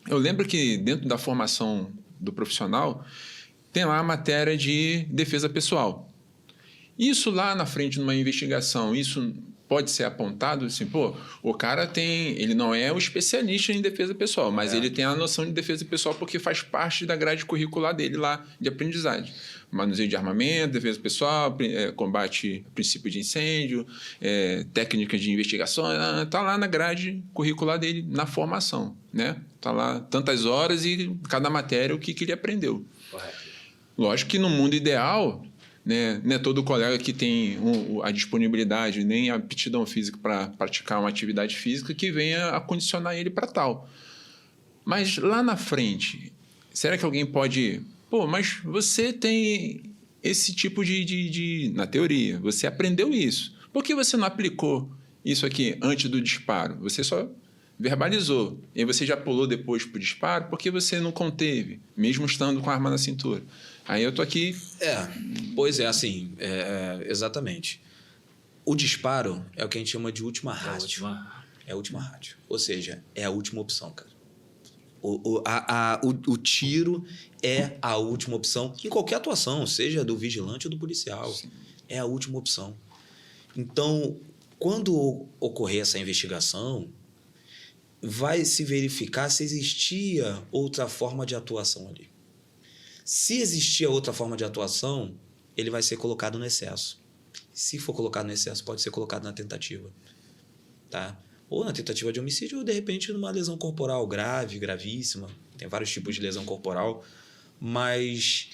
eu lembro que dentro da formação do profissional, tem lá a matéria de defesa pessoal. Isso lá na frente, numa investigação, isso pode ser apontado assim, o cara ele não é o especialista em defesa pessoal, mas ele tem a noção de defesa pessoal porque faz parte da grade curricular dele lá de aprendizagem. Manuseio de armamento, defesa pessoal, combate a princípio de incêndio, técnicas de investigação, está lá na grade curricular dele, na formação, né? Está lá tantas horas e cada matéria o que ele aprendeu. Correto. Lógico que no mundo ideal, né, não é todo colega que tem a disponibilidade nem a aptidão física para praticar uma atividade física que venha a condicionar ele para tal. Mas lá na frente, será que alguém pode... mas você tem esse tipo na teoria, você aprendeu isso. Por que você não aplicou isso aqui antes do disparo? Você só verbalizou. E aí você já pulou depois para o disparo porque você não conteve, mesmo estando com a arma na cintura. Aí eu tô aqui... exatamente. O disparo é o que a gente chama de última ratio. É a última ratio. Ou seja, é a última opção, cara. O tiro é a última opção em qualquer atuação, seja do vigilante ou do policial. Sim. É a última opção. Então, quando ocorrer essa investigação, vai se verificar se existia outra forma de atuação ali. Se existia outra forma de atuação, ele vai ser colocado no excesso. Se for colocado no excesso, pode ser colocado na tentativa. Tá? Ou na tentativa de homicídio, ou de repente numa lesão corporal grave, gravíssima. Tem vários tipos de lesão corporal. Mas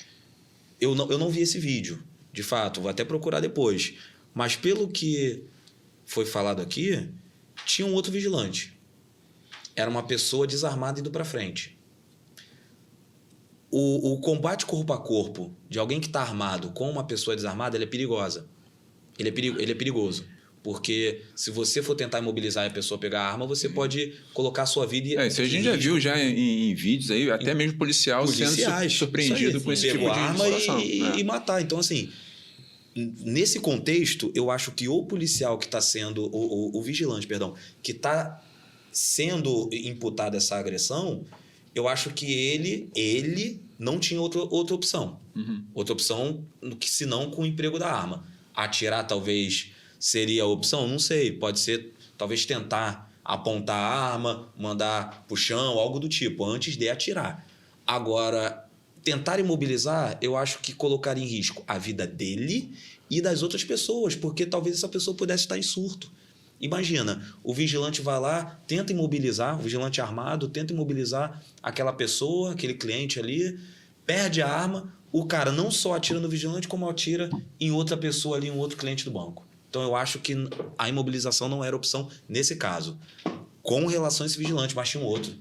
eu não vi esse vídeo, de fato. Vou até procurar depois. Mas pelo que foi falado aqui, tinha um outro vigilante. Era uma pessoa desarmada indo para frente. O combate corpo a corpo de alguém que está armado com uma pessoa desarmada, ele é perigosa. Ele é perigoso. Porque se você for tentar imobilizar e a pessoa pegar a arma, você pode colocar a sua vida... Isso a gente já viu já em vídeos aí, até mesmo policial sendo surpreendido com esse tipo de arma situação. E matar. Então, assim, nesse contexto, eu acho que o policial que está sendo... O vigilante, perdão, que está sendo imputado essa agressão, eu acho que ele não tinha outra opção. Outra opção, senão com o emprego da arma. Atirar talvez seria a opção? Não sei. Pode ser, talvez, tentar apontar a arma, mandar pro chão, algo do tipo, antes de atirar. Agora, tentar imobilizar, eu acho que colocaria em risco a vida dele e das outras pessoas, porque talvez essa pessoa pudesse estar em surto. Imagina, o vigilante vai lá, tenta imobilizar, o vigilante armado tenta imobilizar aquela pessoa, aquele cliente ali, perde a arma, o cara não só atira no vigilante, como atira em outra pessoa ali, um outro cliente do banco. Então eu acho que a imobilização não era opção nesse caso, com relação a esse vigilante, mas tinha um outro.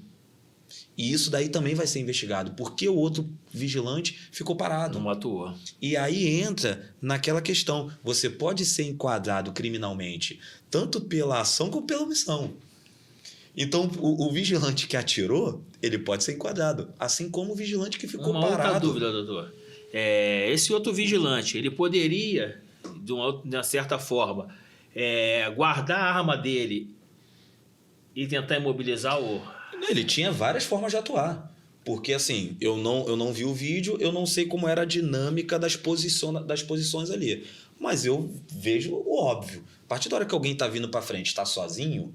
E isso daí também vai ser investigado. Por que o outro vigilante ficou parado? Não atuou. E aí entra naquela questão. Você pode ser enquadrado criminalmente, tanto pela ação como pela omissão. Então, o vigilante que atirou, ele pode ser enquadrado. Assim como o vigilante que ficou parado. Uma outra dúvida, doutor. Esse outro vigilante, ele poderia, de uma certa forma, guardar a arma dele e tentar imobilizar o... Ele tinha várias formas de atuar. Porque, assim, eu não vi o vídeo, eu não sei como era a dinâmica das posições ali. Mas eu vejo o óbvio. A partir da hora que alguém está vindo para frente, está sozinho,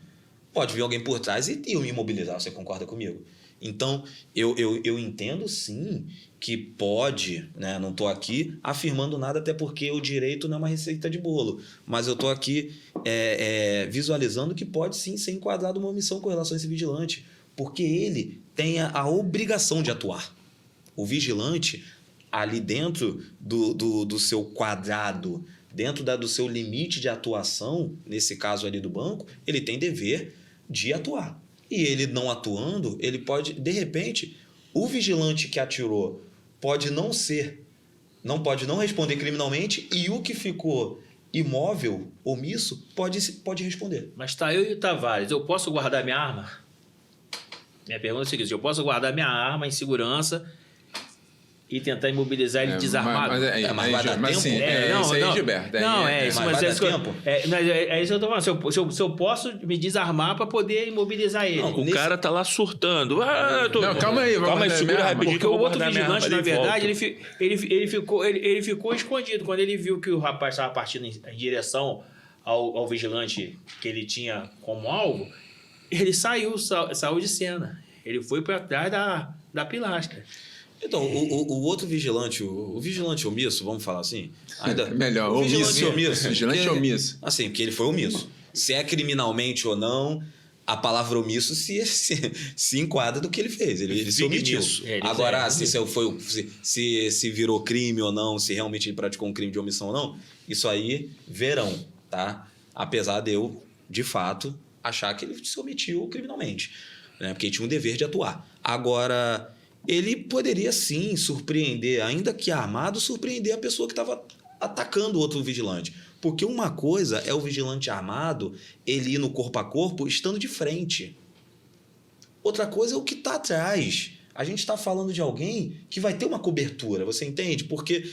pode vir alguém por trás e o imobilizar. Você concorda comigo? Então, eu entendo, sim, que pode, né? Não estou aqui afirmando nada, até porque o direito não é uma receita de bolo. Mas eu estou aqui visualizando que pode, sim, ser enquadrado uma omissão com relação a esse vigilante. Porque ele tem a obrigação de atuar. O vigilante, ali dentro do seu quadrado, dentro do seu limite de atuação, nesse caso ali do banco, ele tem dever de atuar. E ele não atuando, ele pode, de repente, o vigilante que atirou pode não responder criminalmente, e o que ficou imóvel, omisso, pode responder. Mas tá eu e o Tavares, eu posso guardar minha arma? Minha pergunta é a seguinte: eu posso guardar minha arma em segurança e tentar imobilizar ele desarmado? Mas vai dar tempo? Assim, isso aí é Gilberto. Mas vai dar tempo? É isso que eu tô falando. Se eu posso me desarmar para poder imobilizar ele. Não, o cara tá lá surtando. Não, calma aí. Calma aí, segura rapidinho. Porque o outro vigilante, na verdade, ele ficou escondido. Quando ele viu que o rapaz estava partindo em direção ao vigilante que ele tinha como alvo, ele saiu de cena. Ele foi para trás da pilastra. Então, o outro vigilante, o vigilante omisso, vamos falar assim? Melhor, o vigilante omisso. Vigilante omisso. Assim, porque ele foi omisso. Se é criminalmente ou não, a palavra omisso se enquadra do que ele fez. Ele se omitiu. Agora, se virou crime ou não, se realmente ele praticou um crime de omissão ou não, isso aí verão, tá? Apesar de eu, de fato, achar que ele se omitiu criminalmente, né? Porque ele tinha um dever de atuar. Agora, ele poderia sim surpreender, ainda que armado, surpreender a pessoa que estava atacando o outro vigilante. Porque uma coisa é o vigilante armado, ele ir no corpo a corpo estando de frente. Outra coisa é o que está atrás. A gente está falando de alguém que vai ter uma cobertura, você entende? Porque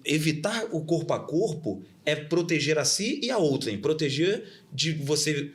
evitar o corpo a corpo é proteger a si e a outrem. Proteger de você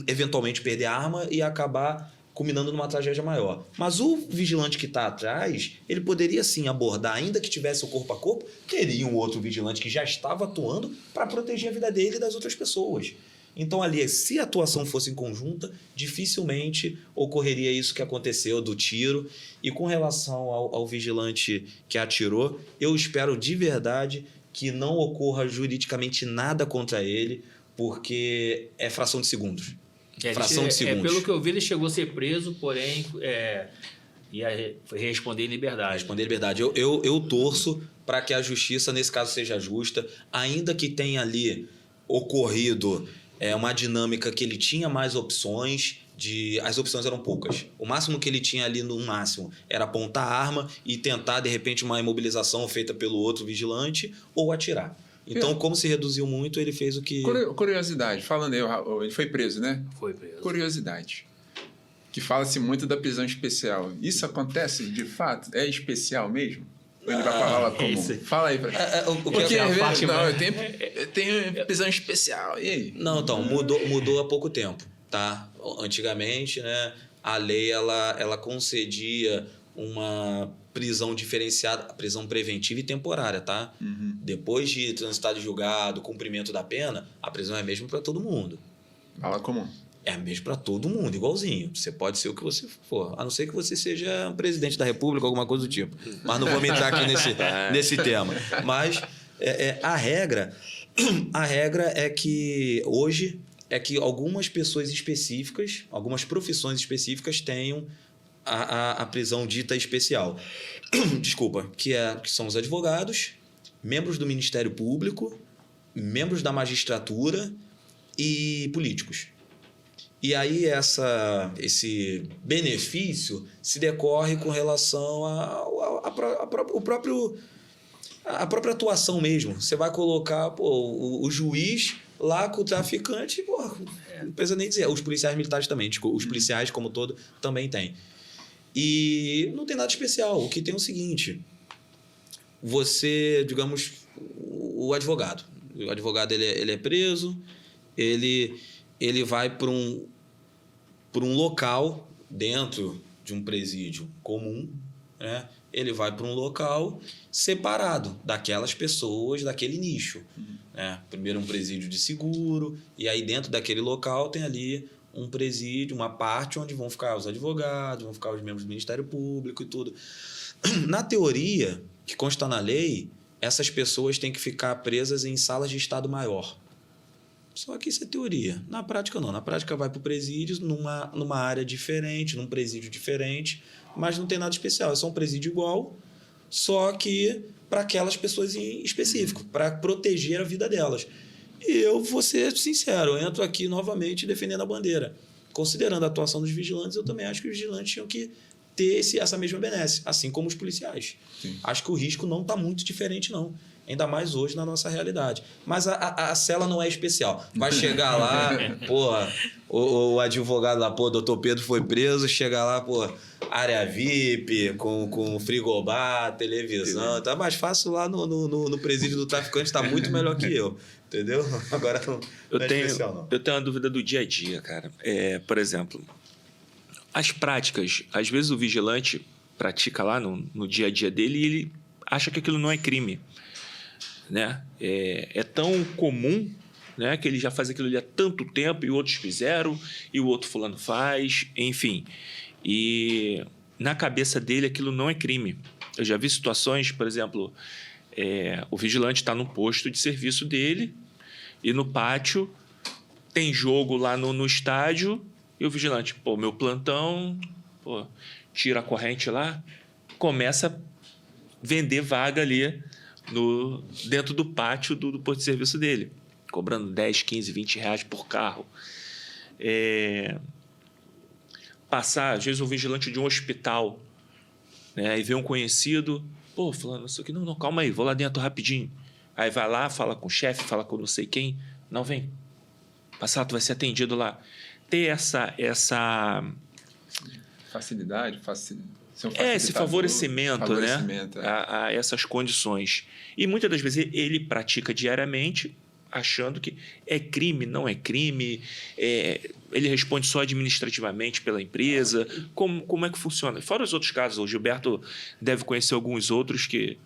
eventualmente perder a arma e acabar culminando numa tragédia maior. Mas o vigilante que está atrás, ele poderia sim abordar, ainda que tivesse o corpo a corpo, teria um outro vigilante que já estava atuando para proteger a vida dele e das outras pessoas. Então, ali, se a atuação fosse em conjunta, dificilmente ocorreria isso que aconteceu do tiro. E com relação ao vigilante que atirou, eu espero de verdade que não ocorra juridicamente nada contra ele, porque é fração de segundos. Fração de segundos. Pelo que eu vi, ele chegou a ser preso, porém ia responder em liberdade. Responder em liberdade. Eu torço para que a justiça, nesse caso, seja justa, ainda que tenha ali ocorrido uma dinâmica que ele tinha mais opções. As opções eram poucas. O máximo que ele tinha ali, no máximo, era apontar a arma e tentar, de repente, uma imobilização feita pelo outro vigilante ou atirar. Então, como se reduziu muito, ele fez o que... Curiosidade, falando aí, ele foi preso, né? Foi preso. Curiosidade. Que fala-se muito da prisão especial. Isso acontece de fato? É especial mesmo? Ou ele vai falar lá comum? Fala aí pra gente. Porque é a parte eu tenho prisão especial. E aí? Não, então, mudou há pouco tempo, tá? Antigamente, né, a lei ela concedia uma prisão diferenciada, prisão preventiva e temporária, tá? Depois de transitar de julgado, cumprimento da pena, a prisão é mesmo para todo mundo. Fala comum. É mesmo para todo mundo, igualzinho. Você pode ser o que você for, a não ser que você seja presidente da República, alguma coisa do tipo. Mas não vou me entrar aqui nesse tema. Mas a regra é que hoje algumas pessoas específicas, algumas profissões específicas tenham a prisão dita especial. Desculpa, que são os advogados, membros do Ministério Público, membros da magistratura e políticos. E aí esse benefício se decorre com relação à própria atuação mesmo. Você vai colocar o juiz lá com o traficante, não precisa nem dizer. Os policiais militares também, os policiais como todo também tem. E não tem nada especial. O que tem é o seguinte, você, digamos, o advogado ele é preso, ele vai para um local dentro de um presídio comum, né? Ele vai para um local separado daquelas pessoas, daquele nicho. Né? Primeiro um presídio de seguro, e aí dentro daquele local tem ali um presídio, uma parte onde vão ficar os advogados, vão ficar os membros do Ministério Público e tudo. Na teoria, que consta na lei, essas pessoas têm que ficar presas em salas de estado maior. Só que isso é teoria. Na prática, não. Na prática, vai para o presídio numa área diferente, num presídio diferente, mas não tem nada especial. É só um presídio igual, só que para aquelas pessoas em específico, para proteger a vida delas. E eu vou ser sincero, eu entro aqui novamente defendendo a bandeira. Considerando a atuação dos vigilantes, eu também acho que os vigilantes tinham que ter essa mesma benesse, assim como os policiais. Sim. Acho que o risco não está muito diferente, não. Ainda mais hoje na nossa realidade. Mas a cela não é especial. Vai chegar lá, o advogado lá, o doutor Pedro foi preso, chega lá, área VIP, com frigobar, televisão. Tá mais fácil lá no presídio do traficante, tá muito melhor que eu. Entendeu? Agora não é especial, não. Eu tenho uma dúvida do dia a dia, cara. Por exemplo, as práticas, às vezes o vigilante pratica lá no dia a dia dele e ele acha que aquilo não é crime. Né? É tão comum, né, que ele já faz aquilo ali há tanto tempo e outros fizeram e o outro fulano faz, enfim. E na cabeça dele aquilo não é crime. Eu já vi situações, por exemplo, o vigilante está no posto de serviço dele e no pátio tem jogo lá no estádio e o vigilante, meu plantão, tira a corrente lá, começa a vender vaga ali dentro do pátio do posto de serviço dele, cobrando 10, 15, 20 reais por carro. Passar, às vezes, um vigilante de um hospital, né, e vê um conhecido, fulano, isso aqui, não, calma aí, vou lá dentro rapidinho. Aí vai lá, fala com o chefe, fala com não sei quem, não, vem, passar, tu vai ser atendido lá. Ter essa facilidade, esse favorecimento, né, a essas condições. E muitas das vezes ele pratica diariamente achando que é crime, não é crime, ele responde só administrativamente pela empresa. Como é que funciona? Fora os outros casos, o Gilberto deve conhecer alguns outros que,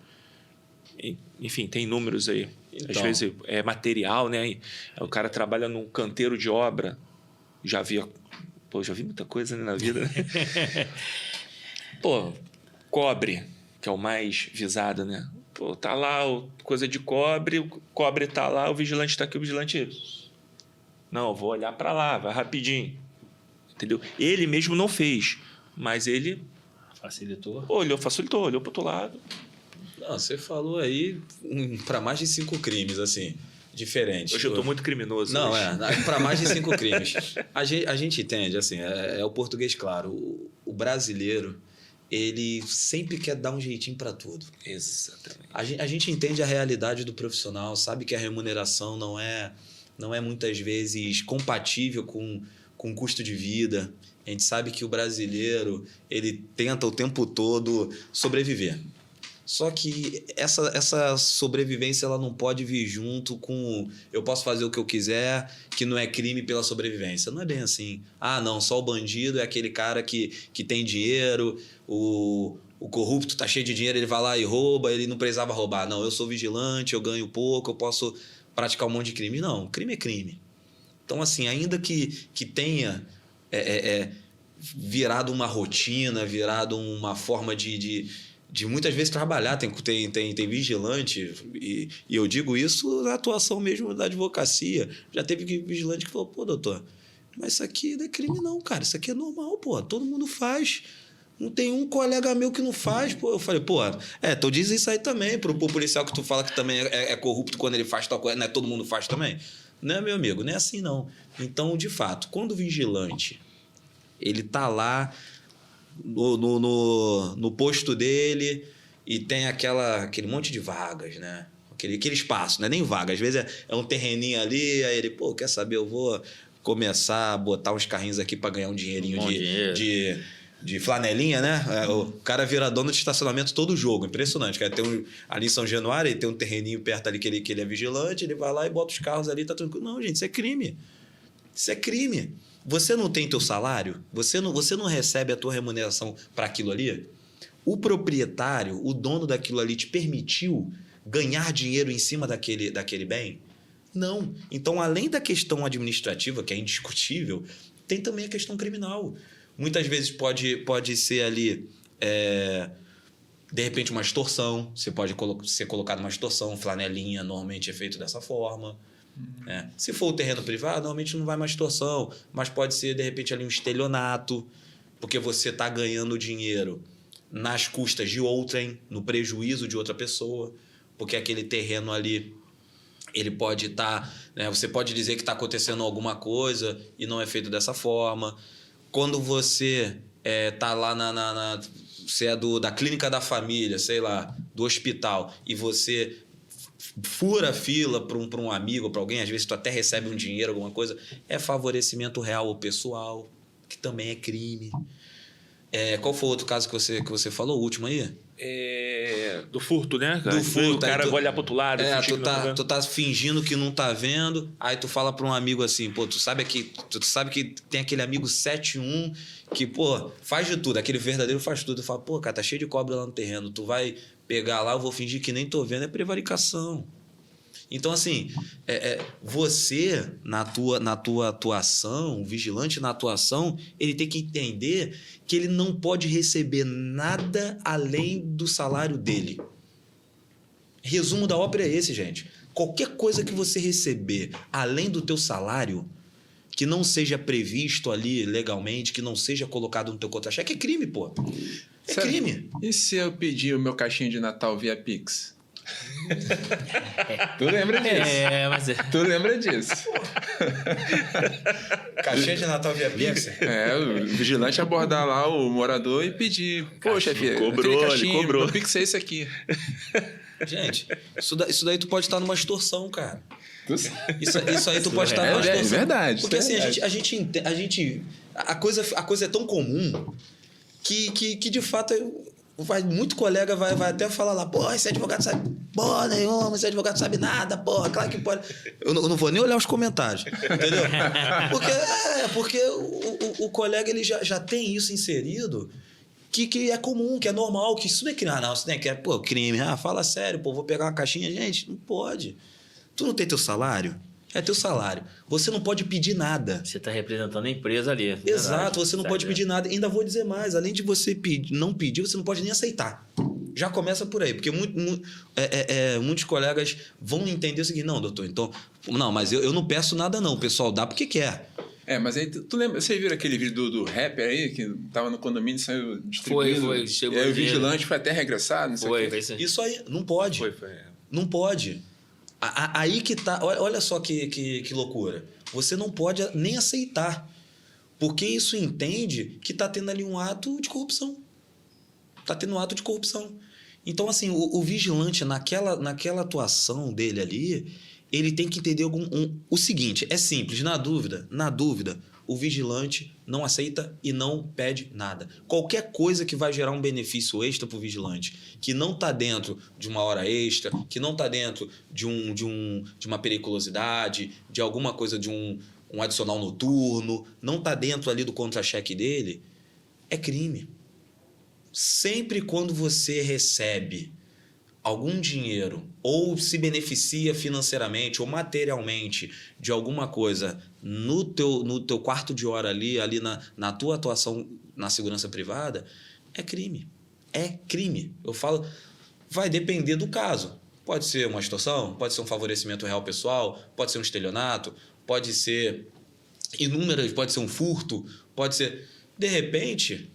enfim, tem números aí. Então, às vezes é material, né? O cara trabalha num canteiro de obra. Já vi muita coisa, né, na vida, né? Cobre, que é o mais visado, né? Tá lá coisa de cobre, o cobre tá lá, o vigilante tá aqui, o vigilante... Não, vou olhar para lá, vai rapidinho. Entendeu? Ele mesmo não fez, mas ele... Facilitou. Facilitou, olhou para o outro lado. Não, você falou aí para mais de 5 crimes, assim, diferentes. Hoje eu estou muito criminoso. Não, para mais de 5 crimes. A gente entende, assim, é o português claro. O brasileiro... ele sempre quer dar um jeitinho para tudo. Exatamente. A gente entende a realidade do profissional, sabe que a remuneração não é muitas vezes compatível com o custo de vida. A gente sabe que o brasileiro ele tenta o tempo todo sobreviver. Só que essa sobrevivência ela não pode vir junto com eu posso fazer o que eu quiser, que não é crime pela sobrevivência. Não é bem assim. Ah, não, só o bandido é aquele cara que tem dinheiro, o corrupto tá cheio de dinheiro, ele vai lá e rouba, ele não precisava roubar. Não, eu sou vigilante, eu ganho pouco, eu posso praticar um monte de crime. Não, crime é crime. Então, assim, ainda que tenha virado uma rotina, virado uma forma de muitas vezes trabalhar, tem vigilante, e eu digo isso na atuação mesmo da advocacia. Já teve vigilante que falou, pô, doutor, mas isso aqui não é crime não, cara, isso aqui é normal, pô, todo mundo faz. Não tem um colega meu que não faz, pô. Eu falei, pô, então diz isso aí também pro policial que tu fala que também é corrupto quando ele faz tal coisa, não é todo mundo faz também? Não é, meu amigo, não é assim não. Então, de fato, quando o vigilante ele tá lá no posto dele e tem aquele monte de vagas, né? Aquele espaço, não é nem vaga. Às vezes é um terreninho ali, aí ele, pô, quer saber, eu vou começar a botar uns carrinhos aqui para ganhar um dinheirinho de flanelinha, né? O cara vira dono de estacionamento todo jogo, impressionante. Cara, ali em São Januário, ele tem um terreninho perto ali que ele é vigilante, ele vai lá e bota os carros ali, tá tranquilo. Não, gente, isso é crime. Isso é crime. Você não tem teu salário? Você não recebe a tua remuneração para aquilo ali? O proprietário, o dono daquilo ali te permitiu ganhar dinheiro em cima daquele bem? Não. Então, além da questão administrativa, que é indiscutível, tem também a questão criminal. Muitas vezes pode ser ali, de repente, uma extorsão. Você pode ser colocado numa extorsão, flanelinha normalmente é feito dessa forma. Se for o terreno privado, normalmente não vai mais extorsão, mas pode ser, de repente, ali um estelionato, porque você está ganhando dinheiro nas custas de outrem, no prejuízo de outra pessoa, porque aquele terreno ali, ele pode estar... você pode dizer que está acontecendo alguma coisa e não é feito dessa forma. Quando você está lá você é da clínica da família, sei lá, do hospital, e você fura a fila para um amigo, para alguém, às vezes tu até recebe um dinheiro, alguma coisa, é favorecimento real ao pessoal, que também é crime. Qual foi o outro caso que você falou, o último aí? Do furto, né? Do furto. O cara vai olhar pro outro lado. Tu tá fingindo que não tá vendo, aí tu fala para um amigo assim, pô, tu sabe que tem aquele amigo 71 que, pô, faz de tudo, aquele verdadeiro faz tudo. Tu fala, pô, cara, tá cheio de cobra lá no terreno, tu vai pegar lá, eu vou fingir que nem tô vendo, é prevaricação. Então, assim, você, na tua atuação, o vigilante na atuação, ele tem que entender que ele não pode receber nada além do salário dele. Resumo da ópera é esse, gente. Qualquer coisa que você receber além do teu salário, que não seja previsto ali legalmente, que não seja colocado no teu contra-cheque, é crime, pô. É crime. E se eu pedir o meu caixinha de Natal via Pix? Tu lembra disso? Tu lembra disso? Caixinha de Natal via Pix? O vigilante abordar lá o morador e pedir. Pô, chefe, ele cobrou. Meu Pix é esse aqui. Gente, isso daí tu pode estar numa extorsão, cara. Isso aí tu pode estar numa extorsão. É verdade. Porque assim, a coisa é tão comum que de fato muito colega vai até falar lá, pô, esse advogado sabe porra nenhuma, esse advogado sabe nada, porra, claro que pode. Eu não vou nem olhar os comentários, entendeu? Porque o colega ele já tem isso inserido, que é comum, que é normal, que isso não é crime. Não, isso não é crime. Pô, crime. Fala sério, pô, vou pegar uma caixinha. Gente, não pode. Tu não tem teu salário? É teu salário. Você não pode pedir nada. Você está representando a empresa ali. Exato, você não pode pedir nada. Ainda vou dizer mais, além de você não pedir, você não pode nem aceitar. Já começa por aí, porque muitos colegas vão entender o seguinte, não, doutor, então... Não, mas eu não peço nada não, o pessoal dá porque quer. Mas aí tu lembra, vocês viram aquele vídeo do rapper aí, que tava no condomínio e saiu distribuindo? Foi. E aí o vigilante foi até regressado, não sei o quê. Isso aí, não pode. Não pode. Aí que tá, olha só que loucura. Você não pode nem aceitar, porque isso entende que tá tendo ali um ato de corrupção. Está tendo ato de corrupção. Então, assim, o vigilante, naquela atuação dele ali, ele tem que entender o seguinte, é simples, na dúvida, o vigilante não aceita e não pede nada. Qualquer coisa que vai gerar um benefício extra para o vigilante, que não está dentro de uma hora extra, que não está dentro de uma periculosidade, de alguma coisa de um adicional noturno, não está dentro ali do contra-cheque dele, é crime. Sempre quando você recebe algum dinheiro ou se beneficia financeiramente ou materialmente de alguma coisa no teu quarto de hora ali na tua atuação na segurança privada, é crime. É crime. Eu falo, vai depender do caso. Pode ser uma extorsão, pode ser um favorecimento real pessoal, pode ser um estelionato, pode ser inúmeras, pode ser um furto, pode ser... De repente...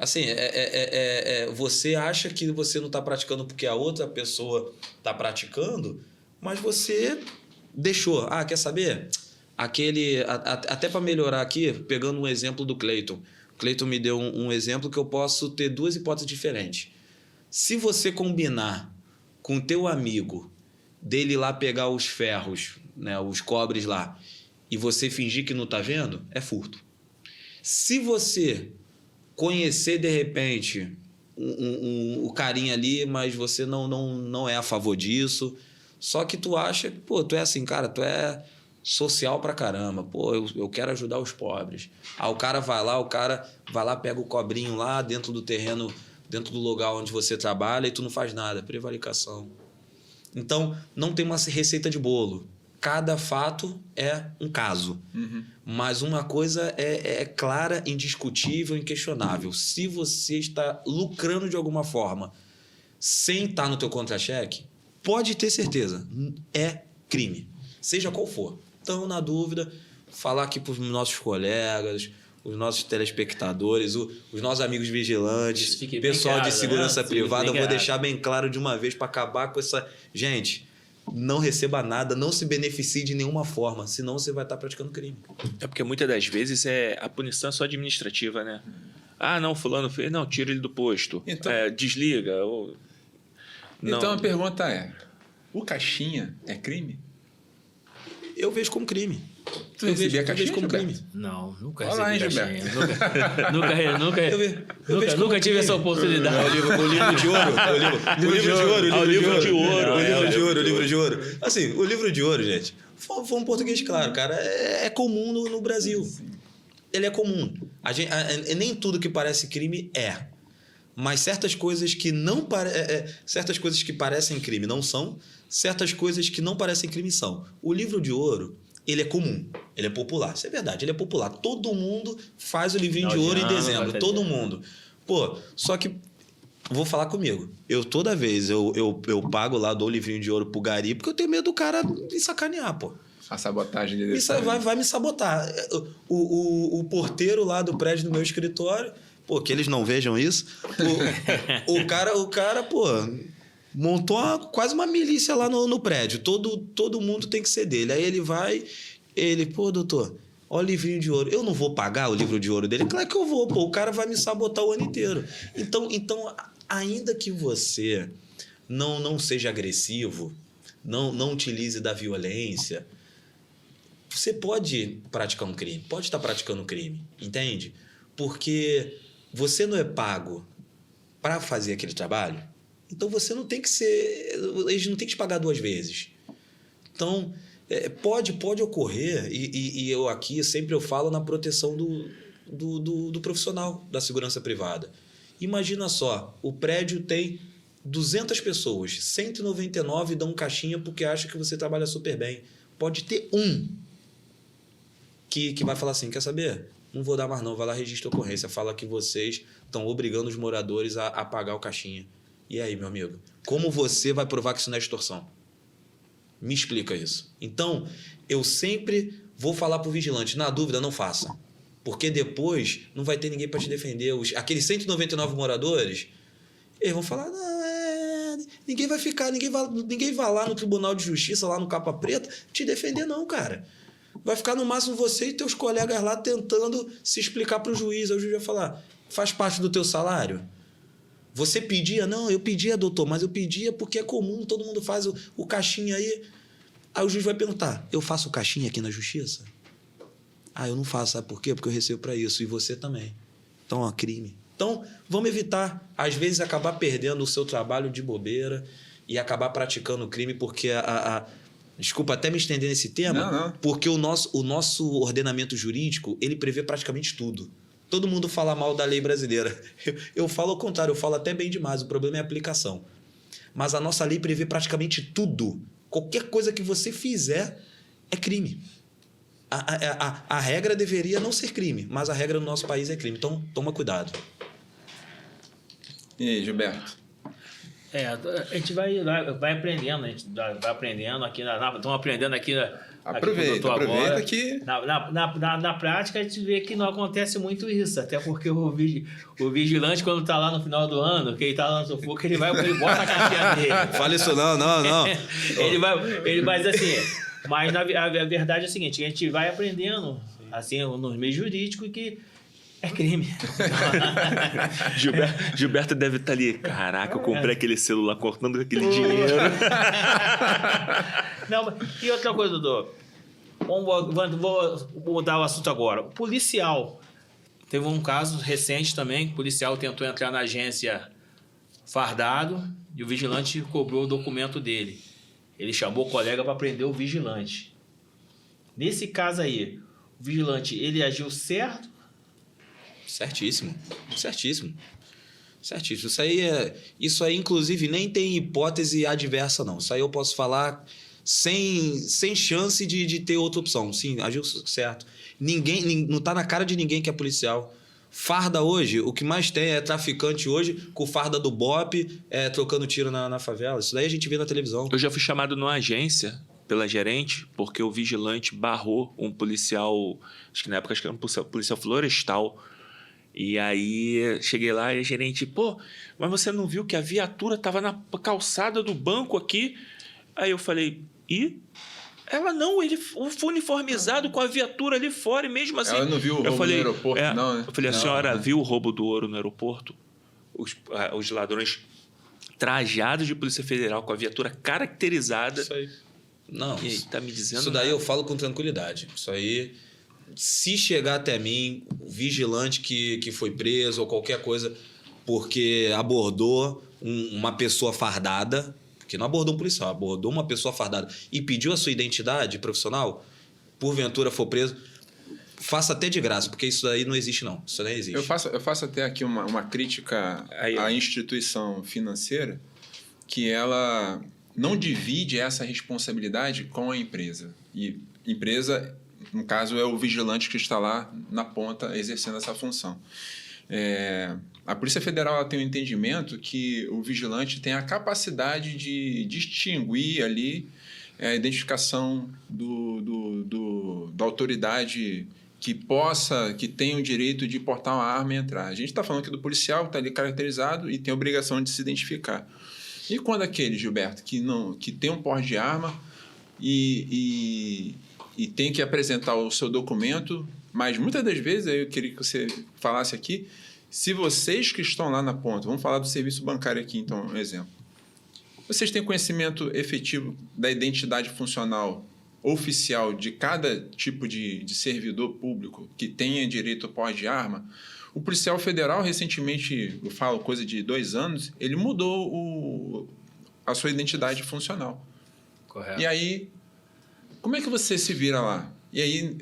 Assim, você acha que você não está praticando porque a outra pessoa está praticando, mas você deixou. Ah, quer saber? Até para melhorar aqui, pegando um exemplo do Cleiton. O Cleiton me deu um exemplo que eu posso ter duas hipóteses diferentes. Se você combinar com o teu amigo dele lá pegar os ferros, né, os cobres lá, e você fingir que não está vendo, é furto. Se você... conhecer, de repente, o carinha ali, mas você não é a favor disso. Só que tu acha, pô, tu é assim, cara, tu é social pra caramba. Pô, eu quero ajudar os pobres. O cara vai lá, pega o cobrinho lá dentro do terreno, dentro do lugar onde você trabalha e tu não faz nada. Prevaricação. Então, não tem uma receita de bolo. Cada fato é um caso. Uhum. Mas uma coisa é clara, indiscutível, inquestionável. Se você está lucrando de alguma forma sem estar no teu contra-cheque, pode ter certeza, é crime. Seja qual for. Então, na dúvida, falar aqui para os nossos colegas, os nossos telespectadores, os nossos amigos vigilantes, pessoal claro, de segurança privada, eu vou deixar bem claro de uma vez para acabar com essa... Gente... não receba nada, não se beneficie de nenhuma forma, senão você vai estar praticando crime. É porque muitas das vezes a punição é só administrativa, né? Ah, não, fulano fez, não, tira ele do posto, então, desliga. Então a pergunta é, o caixinha é crime? Eu vejo como crime. Tu recebia caixinha como crime? Não, nunca recebi caixinha. Nunca tive essa oportunidade. O livro de ouro. Assim, o livro de ouro, gente, foi um português claro, cara, é comum no Brasil. Ele é comum. Nem tudo que parece crime é. Mas certas coisas que certas coisas que parecem crime não são, certas coisas que não parecem crime são. O livro de ouro, ele é comum, ele é popular. Isso é verdade, ele é popular. Todo mundo faz o livrinho de ouro em dezembro, todo mundo. Pô, só que, vou falar comigo, toda vez eu pago lá, dou o livrinho de ouro pro gari, porque eu tenho medo do cara me sacanear, pô. A sabotagem dele. Isso vai me sabotar. O porteiro lá do prédio do meu escritório, pô, que eles não vejam isso, o cara, pô... montou quase uma milícia lá no prédio. Todo mundo tem que ser dele. Aí ele, pô, doutor, olha o livrinho de ouro. Eu não vou pagar o livro de ouro dele? Claro que eu vou, pô. O cara vai me sabotar o ano inteiro. Então ainda que você não seja agressivo, não utilize da violência, você pode praticar um crime, pode estar praticando um crime, entende? Porque você não é pago para fazer aquele trabalho. Então, você não tem que ser... Eles não têm que te pagar duas vezes. Então, pode ocorrer, e eu aqui sempre eu falo na proteção do profissional da segurança privada. Imagina só, o prédio tem 200 pessoas, 199 dão caixinha porque acha que você trabalha super bem. Pode ter um que vai falar assim, quer saber? Não vou dar mais não, vai lá, registra a ocorrência. Fala que vocês estão obrigando os moradores a pagar o caixinha. E aí, meu amigo? Como você vai provar que isso não é extorsão? Me explica isso. Então, eu sempre vou falar para o vigilante, na dúvida, não faça. Porque depois não vai ter ninguém para te defender. Aqueles 199 moradores, eles vão falar, não, ninguém vai ficar, ninguém vai lá no Tribunal de Justiça, lá no Capa Preta, te defender não, cara. Vai ficar no máximo você e teus colegas lá tentando se explicar para o juiz. Aí o juiz vai falar, faz parte do teu salário? Você pedia? Não, eu pedia, doutor, mas eu pedia porque é comum, todo mundo faz o caixinha aí. Aí o juiz vai perguntar, eu faço o caixinha aqui na justiça? Ah, eu não faço, sabe por quê? Porque eu recebo para isso, e você também. Então, ó, crime. Então, vamos evitar, às vezes, acabar perdendo o seu trabalho de bobeira e acabar praticando crime, porque desculpa até me estender nesse tema, Não. porque o nosso ordenamento jurídico, ele prevê praticamente tudo. Todo mundo fala mal da lei brasileira. Eu falo ao contrário, eu falo até bem demais, o problema é a aplicação. Mas a nossa lei prevê praticamente tudo. Qualquer coisa que você fizer é crime. A regra deveria não ser crime, mas a regra no nosso país é crime. Então, toma cuidado. E aí, Gilberto? A gente vai aprendendo, vai aprendendo aqui, estamos aprendendo aqui. Aproveita agora. que... Na prática, a gente vê que não acontece muito isso, até porque o vigilante, quando está lá no final do ano, que ele está lá no sufoco, ele bota a caixinha dele. Fala isso não. Mas assim, mas a verdade é a seguinte, a gente vai aprendendo, assim, nos meios jurídicos, que é crime. Gilberto deve estar ali. Caraca, eu comprei aquele celular cortando aquele dinheiro. Não, e outra coisa, Dudu. Vou mudar o assunto agora. O policial. Teve um caso recente também. O policial tentou entrar na agência fardado e o vigilante cobrou o documento dele. Ele chamou o colega para prender o vigilante. Nesse caso aí, o vigilante, ele agiu certo? Certíssimo. Isso aí, inclusive, nem tem hipótese adversa, não. Isso aí eu posso falar sem chance de ter outra opção. Sim, agiu certo. Não está na cara de ninguém que é policial. Farda hoje, o que mais tem é traficante hoje com farda do BOPE, trocando tiro na favela. Isso daí a gente vê na televisão. Eu já fui chamado numa agência pela gerente, porque o vigilante barrou um policial, acho que na época era um policial florestal. E aí cheguei lá e a gerente, mas você não viu que a viatura estava na calçada do banco aqui? Aí eu falei, e? Ela não, ele foi uniformizado com a viatura ali fora e mesmo assim... Ela não viu o roubo no aeroporto, não, né? Eu falei, a senhora viu o roubo do ouro no aeroporto? Os ladrões trajados de Polícia Federal com a viatura caracterizada. Isso aí. Não, e aí, tá me dizendo isso daí eu falo com tranquilidade. Isso aí... Se chegar até mim, o vigilante que foi preso ou qualquer coisa porque abordou uma pessoa fardada, porque não abordou um policial, abordou uma pessoa fardada e pediu a sua identidade profissional, porventura for preso, faça até de graça, porque isso aí não existe, não. Isso não existe. Eu faço até aqui uma crítica à instituição financeira, que ela não divide essa responsabilidade com a empresa. E empresa... No caso, é o vigilante que está lá na ponta exercendo essa função. A Polícia Federal ela tem um entendimento que o vigilante tem a capacidade de distinguir ali a identificação da autoridade que tem o direito de portar uma arma e entrar. A gente está falando aqui do policial que está ali caracterizado e tem a obrigação de se identificar. E quando aquele, Gilberto, que tem um porte de arma e tem que apresentar o seu documento, mas muitas das vezes, eu queria que você falasse aqui, se vocês que estão lá na ponta, vamos falar do serviço bancário aqui, então, um exemplo. Vocês têm conhecimento efetivo da identidade funcional oficial de cada tipo de servidor público que tenha direito ao porte de arma? O policial federal, recentemente, eu falo coisa de 2 anos, ele mudou a sua identidade funcional. Correto. E aí... Como é que você se vira lá? E aí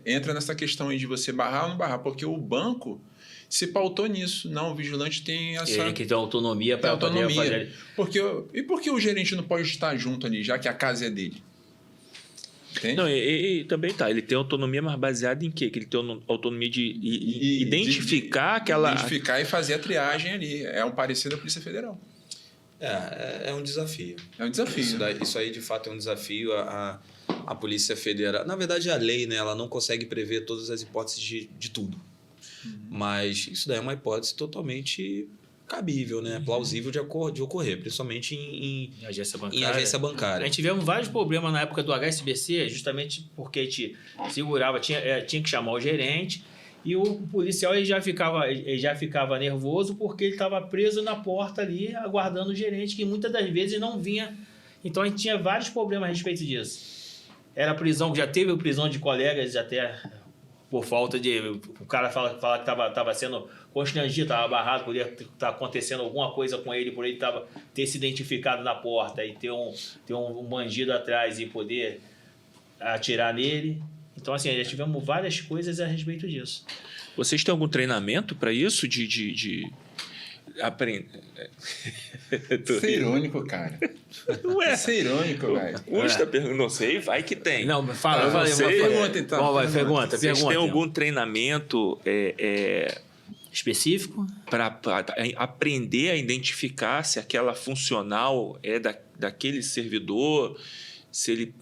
entra nessa questão aí de você barrar ou não barrar, porque o banco se pautou nisso. Não, o vigilante tem essa... Ele que tem autonomia para poder fazer... E por que o gerente não pode estar junto ali, já que a casa é dele? Entende? Não, e também ele tem autonomia, mas baseada em quê? Que ele tem autonomia de identificar aquela... Identificar e fazer a triagem ali. É um parecer da Polícia Federal. É um desafio. É um desafio. Isso aí, de fato, é um desafio. A Polícia Federal... Na verdade, a lei, né, ela não consegue prever todas as hipóteses de tudo. Mas isso daí é uma hipótese totalmente cabível, né? Plausível de ocorrer, principalmente em agência bancária. A gente tivemos vários problemas na época do HSBC, justamente porque a gente segurava, tinha que chamar o gerente E o policial ele já ficava nervoso porque ele estava preso na porta ali, aguardando o gerente, que muitas das vezes não vinha. Então a gente tinha vários problemas a respeito disso. Era prisão, já teve prisão de colegas até por falta de... O cara fala que estava sendo constrangido, estava barrado, podia estar acontecendo alguma coisa com ele, por ele ter se identificado na porta e ter um bandido atrás e poder atirar nele. Então, assim, já tivemos várias coisas a respeito disso. Vocês têm algum treinamento para isso? De aprender? Isso é irônico, cara. Ué, isso é irônico, velho. Custa perguntar. Não sei, vai que tem. Não, fala, eu falei, sei. Pergunta, então. Bom, vai, pergunta. Vocês têm algum treinamento específico? para aprender a identificar se aquela funcional é daquele servidor, se ele...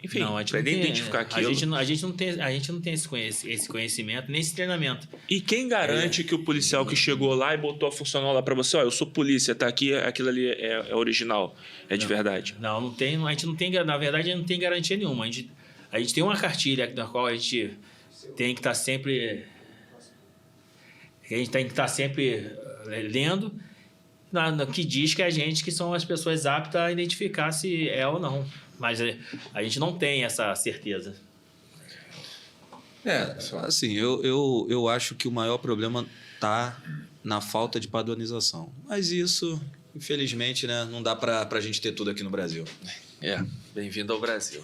Enfim, para identificar aquilo. A gente não tem esse conhecimento, nem esse treinamento. E quem garante que o policial que chegou lá e botou a funcional lá para você, ó, eu sou polícia, tá aqui, aquilo ali é original, de verdade? Não tem, a gente não tem, na verdade, a gente não tem garantia nenhuma. A gente tem uma cartilha na qual a gente tem que estar sempre... A gente tem que estar sempre lendo, que diz que são as pessoas aptas a identificar se é ou não. Mas a gente não tem essa certeza. Assim, eu acho que o maior problema está na falta de padronização. Mas isso, infelizmente, né, não dá para a gente ter tudo aqui no Brasil. Bem-vindo ao Brasil.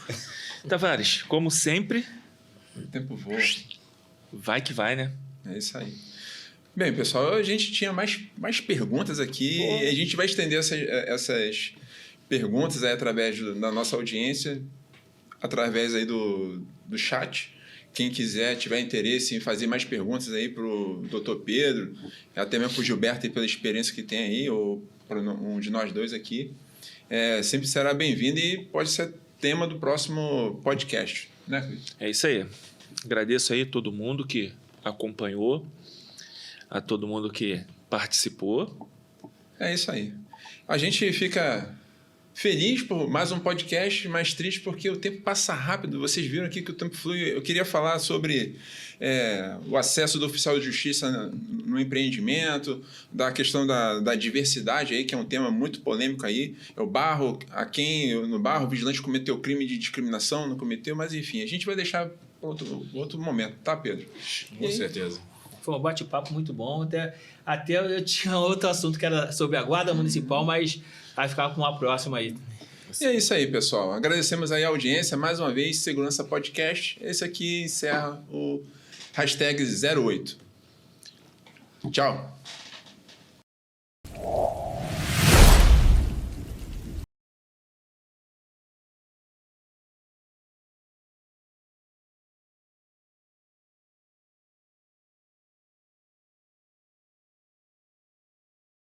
Tavares, como sempre... O tempo voa. Vai que vai, né? É isso aí. Bem, pessoal, a gente tinha mais perguntas aqui. E a gente vai estender essas perguntas aí através da nossa audiência, através aí do chat. Quem quiser, tiver interesse em fazer mais perguntas aí para o Dr. Pedro, até mesmo para o Gilberto, pela experiência que tem aí, ou para um de nós dois aqui, sempre será bem-vindo e pode ser tema do próximo podcast. Né? É isso aí. Agradeço aí a todo mundo que acompanhou, a todo mundo que participou. É isso aí. A gente fica feliz por mais um podcast, mas triste porque o tempo passa rápido. Vocês viram aqui que o tempo flui. Eu queria falar sobre o acesso do oficial de justiça no empreendimento, da questão da diversidade, aí, que é um tema muito polêmico aí. No barro, o vigilante cometeu crime de discriminação, não cometeu, mas enfim, a gente vai deixar para outro momento, tá, Pedro? Com certeza. Foi um bate-papo muito bom. Até eu tinha outro assunto que era sobre a Guarda Municipal, mas vai ficar com uma próxima aí. E é isso aí, pessoal. Agradecemos aí a audiência. Mais uma vez, Segurança Podcast. Esse aqui encerra o #08. Tchau.